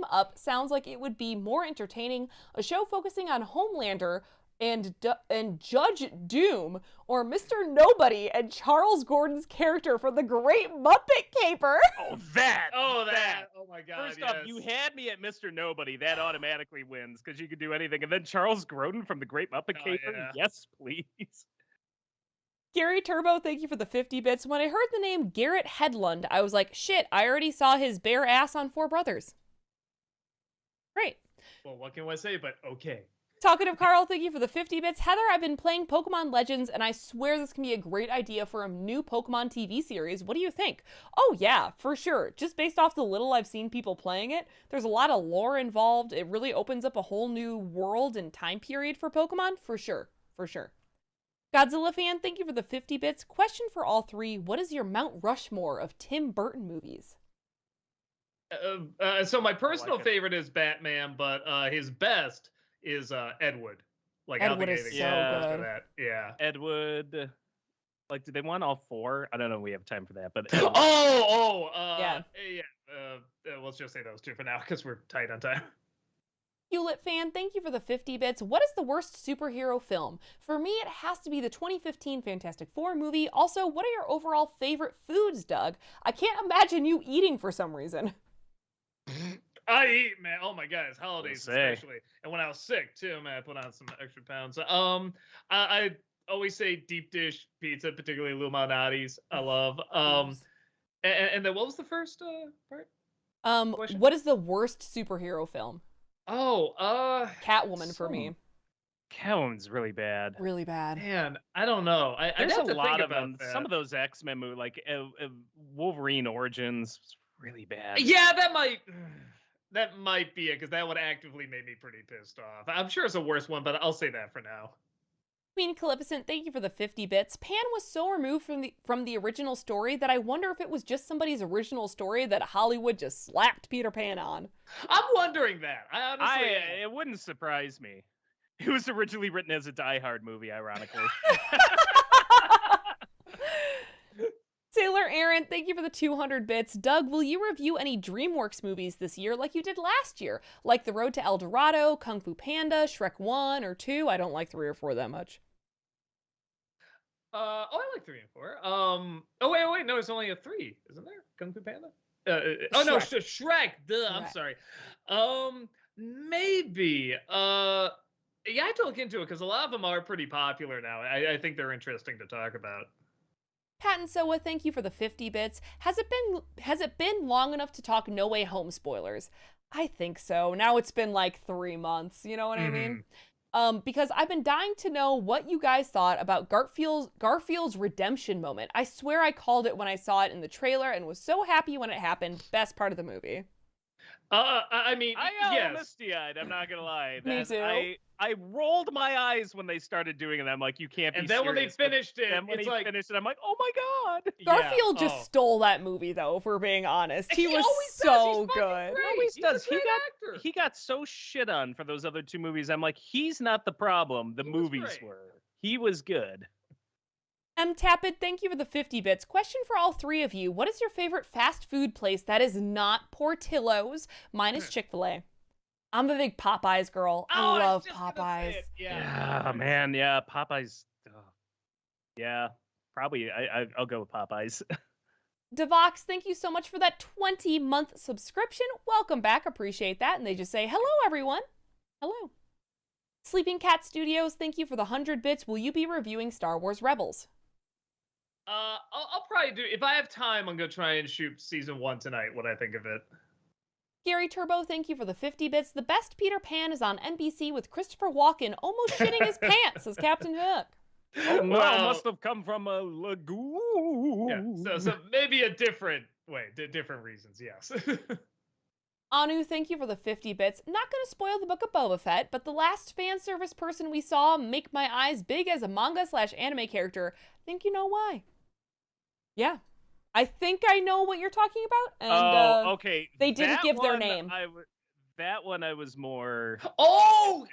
up sounds like it would be more entertaining? A show focusing on Homelander and Judge Doom, or Mr. Nobody and Charles Gordon's character from The Great Muppet Caper? Oh, that! Oh, that! Oh my God! First off, you had me at Mr. Nobody. That automatically wins because you could do anything. And then Charles Grodin from The Great Muppet Caper. Yeah. Yes, please. Gary Turbo, thank you for the 50 bits. When I heard the name Garrett Hedlund, I was like, shit, I already saw his bare ass on Four Brothers. Great. Well, what can one say but okay? Talking of Carl, thank you for the 50 bits. Heather, I've been playing Pokemon Legends, and I swear this can be a great idea for a new Pokemon TV series. What do you think? Oh yeah, for sure. Just based off the little I've seen people playing it, there's a lot of lore involved. It really opens up a whole new world and time period for Pokemon, for sure. For sure. Godzilla fan, thank you for the 50 bits. Question for all three. What is your Mount Rushmore of Tim Burton movies? So my personal favorite is Batman, but his best is Ed Wood. Like Ed Wood is so good. That. Yeah. Ed Wood. Like, do they want all four? I don't know if we have time for that, but yeah. Let's just say those two for now because we're tight on time. Hewlett fan, thank you for the 50 bits. What is the worst superhero film? For me, it has to be the 2015 Fantastic Four movie. Also, what are your overall favorite foods, Doug? I can't imagine you eating for some reason. I eat, man. Oh my God, it's holidays especially, and when I was sick too, man, I put on some extra pounds. I always say deep dish pizza, particularly Lou Malnati's. I love. And then what was the first part? Question? What is the worst superhero film? Catwoman for me. Catwoman's really bad. Really bad. Man, I don't know. There's a lot of them. Some of those X-Men movies, like Wolverine Origins, really bad. Yeah, that might be it, because that one actively made me pretty pissed off. I'm sure it's a worse one, but I'll say that for now. Queen Calificent, thank you for the 50 bits. Pan was so removed from the original story that I wonder if it was just somebody's original story that Hollywood just slapped Peter Pan on. I'm wondering that. I honestly it wouldn't surprise me. It was originally written as a Die Hard movie, ironically. Sailor Aaron, thank you for the 200 bits. Doug, will you review any DreamWorks movies this year like you did last year? Like The Road to El Dorado, Kung Fu Panda, Shrek 1 or 2? I don't like 3 or 4 that much. I like 3 and 4. Wait, no, it's only a 3, isn't there? Kung Fu Panda? No, Shrek. Duh, I'm sorry. Maybe. Yeah, I have to look into it because a lot of them are pretty popular now. I think they're interesting to talk about. Pat and Soa, thank you for the 50 bits. Has it been long enough to talk No Way Home spoilers? I think so. Now it's been like 3 months. You know what I mean? Because I've been dying to know what you guys thought about Garfield's redemption moment. I swear I called it when I saw it in the trailer and was so happy when it happened. Best part of the movie. I mean, I got yes. misty-eyed. I'm not gonna lie. Me too. I rolled my eyes when they started doing it. I'm like, you can't be And then when they serious. But finished it, then when it's he like finished it, I'm like, oh my god. Garfield yeah, just stole that movie, though, if we're being honest. He was always does. so He's fucking good. great. always He's does. A great actor. He got so shit on for those other two movies. I'm like, he's not the problem. The He was movies great. were. He was good. M. Tappet, thank you for the 50 bits. Question for all three of you. What is your favorite fast food place that is not Portillo's? Mine is Chick-fil-A. I'm a big Popeyes girl. I love Popeyes. Yeah, man. Yeah, Popeyes. Oh. Yeah, probably. I'll go with Popeyes. Devox, thank you so much for that 20-month subscription. Welcome back. Appreciate that. And they just say, hello, everyone. Hello. Sleeping Cat Studios, thank you for the 100 bits. Will you be reviewing Star Wars Rebels? I'll probably do. If I have time, I'm gonna try and shoot season 1 tonight. What I think of it. Gary Turbo, thank you for the 50 bits. The best Peter Pan is on NBC with Christopher Walken almost shitting his pants as Captain Hook. Oh no, Well- must have come from a lagoon. Yeah. So maybe a different way, different reasons. Yes. Anu, thank you for the 50 bits. Not gonna spoil the Book of Boba Fett, but the last fan service person we saw make my eyes big as a manga/anime character. Think you know why? Yeah. I think I know what you're talking about. And, okay. they didn't That give their one name. That one I was more. Oh,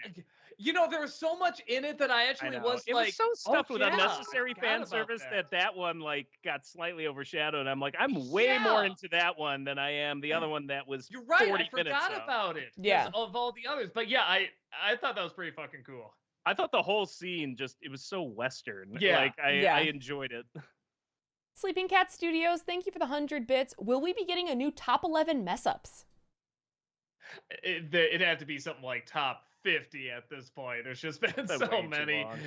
there was so much in it that I I actually know. was It like, was so stuffed with yeah, unnecessary I forgot fan about service that. that one like got slightly overshadowed. I'm like, I'm way more Yeah. into that one than I am the other one that was. You're right. 40 I minutes forgot of. about it. Yeah. Of all the others, but yeah, I thought that was pretty fucking cool. I thought the whole scene it was so Western. Yeah. Like Yeah. I enjoyed it. Sleeping Cat Studios, thank you for the 100 bits. Will we be getting a new top 11 mess ups? It had to be something like top 50 at this point. There's just been Been so way too many. long.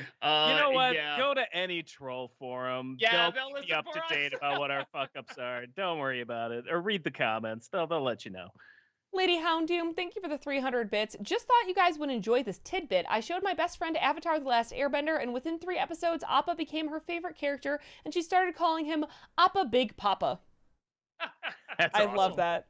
You know what? Yeah. Go to any troll forum. Yeah, they'll they'll keep listen you up for to us. date about what our fuck ups are. Don't worry about it. Or read the comments. They'll let you know. Lady Houndoom, thank you for the 300 bits. Just thought you guys would enjoy this tidbit. I showed my best friend Avatar: The Last Airbender, and within 3 episodes, Appa became her favorite character, and she started calling him Appa Big Papa. That's I awesome. love that.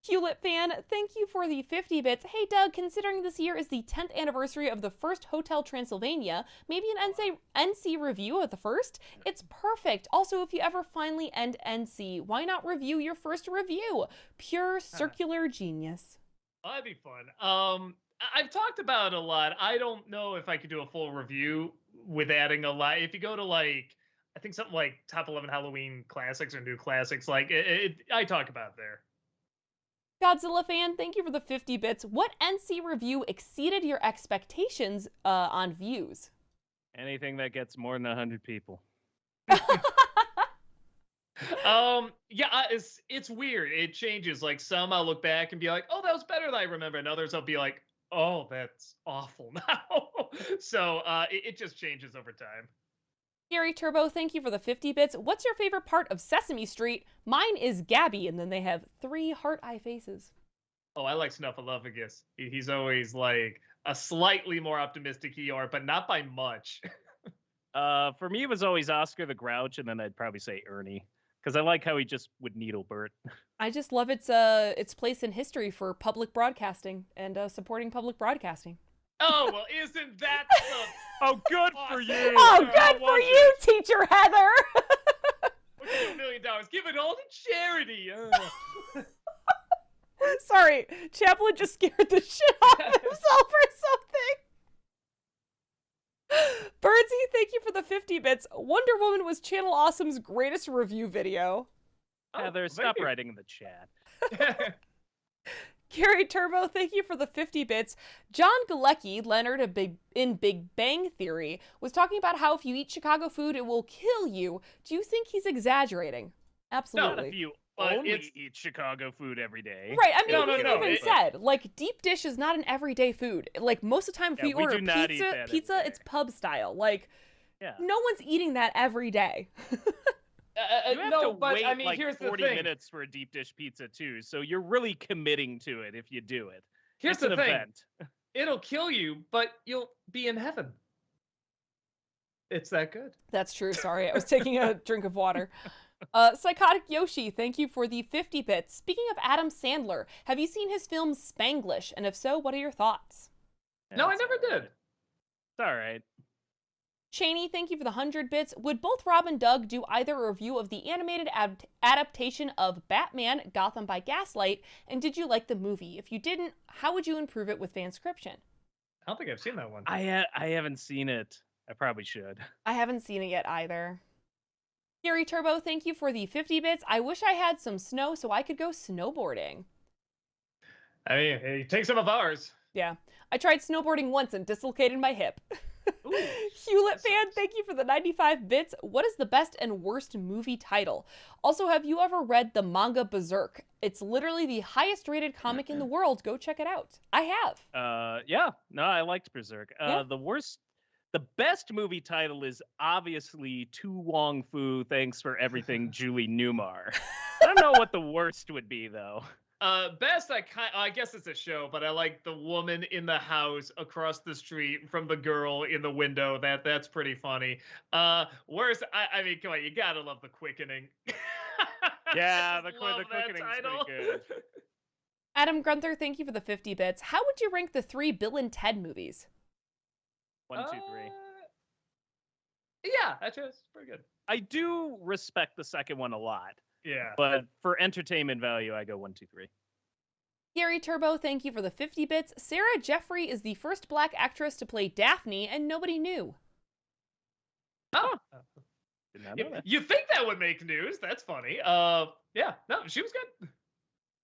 Hewlett fan, thank you for the 50 bits. Hey Doug, considering this year is the 10th anniversary of the first Hotel Transylvania, maybe an NC review of the first? It's perfect. Also, if you ever finally end NC, why not review your first review? Pure circular genius. That'd be fun. I've talked about it a lot. I don't know if I could do a full review with adding a lot. If you go to like, I think something like top 11 Halloween classics or new classics, like I talk about it there. Godzilla fan, thank you for the 50 bits. What NC review exceeded your expectations on views? Anything that gets more than 100 people. Yeah, it's weird. It changes. Like some I'll look back and be like, oh, that was better than I remember. And others I'll be like, oh, that's awful now. So it just changes over time. Gary Turbo, thank you for the 50 bits. What's your favorite part of Sesame Street? Mine is Gabby, and then they have 3 heart eye faces. Oh, I like Snuffleupagus. He's always like a slightly more optimistic Eeyore, but not by much. For me, it was always Oscar the Grouch, and then I'd probably say Ernie, because I like how he just would needle Bert. I just love its place in history for public broadcasting and supporting public broadcasting. Oh, well, isn't that the... Oh, good for you! Oh, good for you, Teacher Heather! We'll give $1 million. Give it all to charity. Sorry, Chaplin just scared the shit out of himself or something. Birdsy, thank you for the 50 bits. Wonder Woman was Channel Awesome's greatest review video. Heather, stop writing in the chat. Gary Turbo, thank you for the 50 bits. John Galecki, Leonard in Big Bang Theory, was talking about how if you eat Chicago food, it will kill you. Do you think he's exaggerating? Absolutely. Not if you But only it's- eat Chicago food every day. Right, I mean, No, he no, even it- said, like, deep dish is not an everyday food. Like, most of the time, if Yeah, we we order do not eat that pizza, every day. it's pub style. Like, Yeah. no one's eating that every day. You have no, to but wait I mean, like here's 40 the thing. minutes for a deep dish pizza too, so you're really committing to it if you do it. Here's It's the an thing. event. it'll kill you, but you'll be in heaven. It's that good. That's true. Sorry, I was taking a drink of water. Psychotic Yoshi, thank you for the 50 bits. Speaking of Adam Sandler, have you seen his film Spanglish? And if so, what are your thoughts? No, I That's never all right. did. It's all right. Cheney, thank you for the 100 bits. Would both Rob and Doug do either a review of the animated adaptation of Batman Gotham by Gaslight? And did you like the movie? If you didn't, how would you improve it with fanscription? I don't think I've seen that one. I haven't seen it. I probably should. I haven't seen it yet either. Gary Turbo, thank you for the 50 bits. I wish I had some snow so I could go snowboarding. I mean, hey, take some of ours. Yeah, I tried snowboarding once and dislocated my hip. Hewlett fan, thank you for the 95 bits. What is the best and worst movie title? Also, have you ever read the manga Berserk? It's literally the highest rated comic in the world. Go check it out. I have. Yeah. No, I liked Berserk. Yeah. The best movie title is obviously Tu Wong Fu, Thanks for Everything, Julie Newmar. I don't know what the worst would be, though. Best, I guess it's a show, but I like the woman in the house across the street from the girl in the window. That's pretty funny. Worst, I mean, come on, you gotta love The Quickening. Yeah, I the just love that Quickening's title. pretty good. Adam Grunther, thank you for the 50 bits. How would you rank the 3 Bill and Ted movies? 1, 2, 3. Yeah, that's pretty good. I do respect the second one a lot, Yeah. but for entertainment value, I go 1, 2, 3. Gary Turbo, thank you for the 50 bits. Sarah Jeffrey is the first black actress to play Daphne, and nobody knew. Oh, Did not know that. you think that would make news? That's funny. Yeah, no, she was good.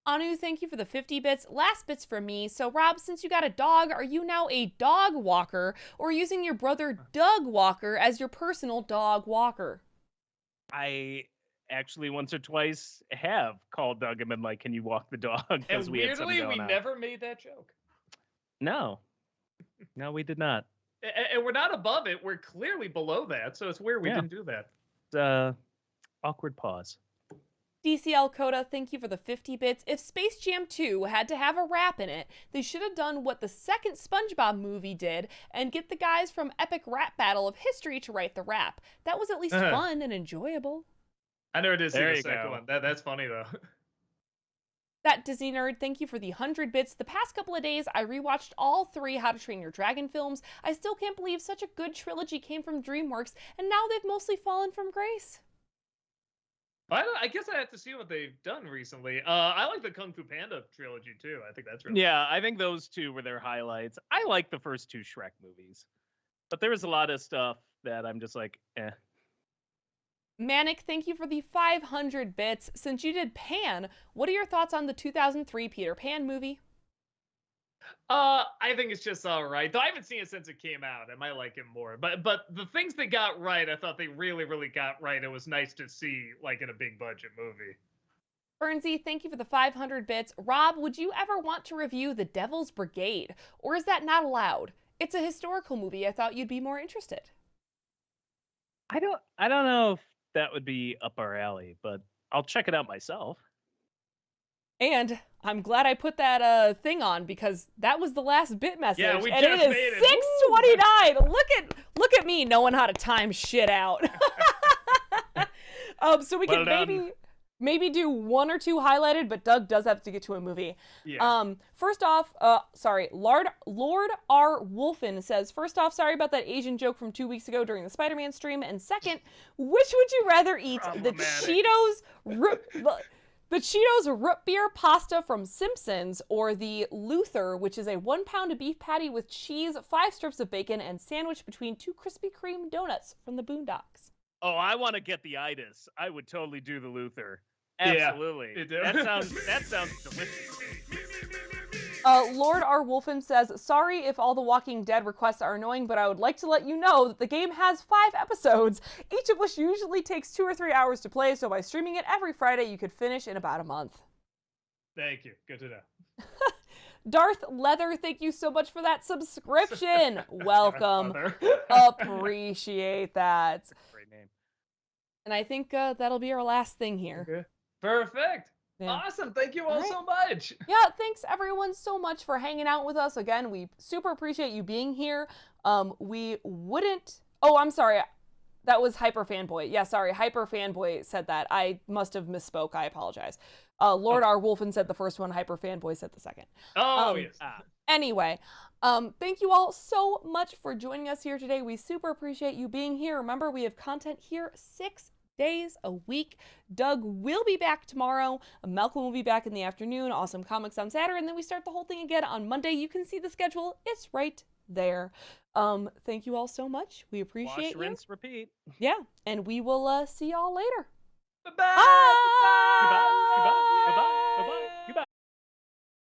Anu, thank you for the 50 bits. Last bits for me. So, Rob, since you got a dog, are you now a dog walker or using your brother Doug Walker as your personal dog walker? I actually once or twice have called Doug and been like, "Can you walk the dog?" And Because we had something weirdly, we going on. never made that joke. No, we did not. And we're not above it. We're clearly below that. So it's weird we Yeah. didn't do that. Awkward pause. DCL Coda, thank you for the 50 bits. If Space Jam 2 had to have a rap in it, they should have done what the second SpongeBob movie did and get the guys from Epic Rap Battle of History to write the rap. That was at least fun and enjoyable. I never did see There the you second go. one. That's funny, though. That Disney Nerd, thank you for the 100 bits. The past couple of days, I rewatched all 3 How to Train Your Dragon films. I still can't believe such a good trilogy came from DreamWorks, and now they've mostly fallen from grace. I guess I have to see what they've done recently. I like the Kung Fu Panda trilogy, too. I think that's really Yeah, I think those two were their highlights. I like the first 2 Shrek movies, but there was a lot of stuff that I'm just like, eh. Manic, thank you for the 500 bits. Since you did Pan, what are your thoughts on the 2003 Peter Pan movie? I think it's just all right. Though I haven't seen it since it came out. I might like it more. But the things they got right, I thought they really, really got right. It was nice to see, like, in a big budget movie. Bernsey, thank you for the 500 bits. Rob, would you ever want to review The Devil's Brigade? Or is that not allowed? It's a historical movie. I thought you'd be more interested. I don't know if that would be up our alley, but I'll check it out myself. And I'm glad I put that thing on because that was the last bit message. Yeah, we and just it made is it. 6:29. Look at me knowing how to time shit out. So we Well can done. maybe do 1 or 2 highlighted, but Doug does have to get to a movie. Yeah. First off, Lord R. Wolfen says, first off, sorry about that Asian joke from 2 weeks ago during the Spider-Man stream. And second, which would you rather eat? The Cheetos root beer pasta from Simpsons or the Luther, which is a 1 pound beef patty with cheese, 5 strips of bacon, and sandwiched between 2 Krispy Kreme donuts from the Boondocks? Oh, I want to get the itis. I would totally do the Luther. Yeah, Absolutely. you do. That sounds delicious. Lord R. Wolfen says, sorry if all the Walking Dead requests are annoying, but I would like to let you know that the game has 5 episodes, each of which usually takes 2 or 3 hours to play, so by streaming it every Friday, you could finish in about a month. Thank you. Good to know. Darth Leather, thank you so much for that subscription. Welcome. Mother. Appreciate that. Great name. And I think that'll be our last thing here. Okay. Perfect. Yeah. Awesome. Thank you all Alright. so much. Yeah, thanks everyone so much for hanging out with us. Again, we super appreciate you being here. We wouldn't. Oh, I'm sorry. That was Hyper Fanboy. Yeah, sorry. Hyper Fanboy said that. I must have misspoke. I apologize. Lord R. Wolfen said the first one. Hyper Fanboy said the second. Oh, yes. Anyway, thank you all so much for joining us here today. We super appreciate you being here. Remember, we have content here 6 days a week. Doug will be back tomorrow. Malcolm will be back in the afternoon. Awesome Comics on Saturday. And then we start the whole thing again on Monday. You can see the schedule. It's right there. Thank you all so much. We appreciate Wash, you. rinse, repeat. Yeah. And we will see y'all later. Bye-bye. Bye. Goodbye. Goodbye. Goodbye.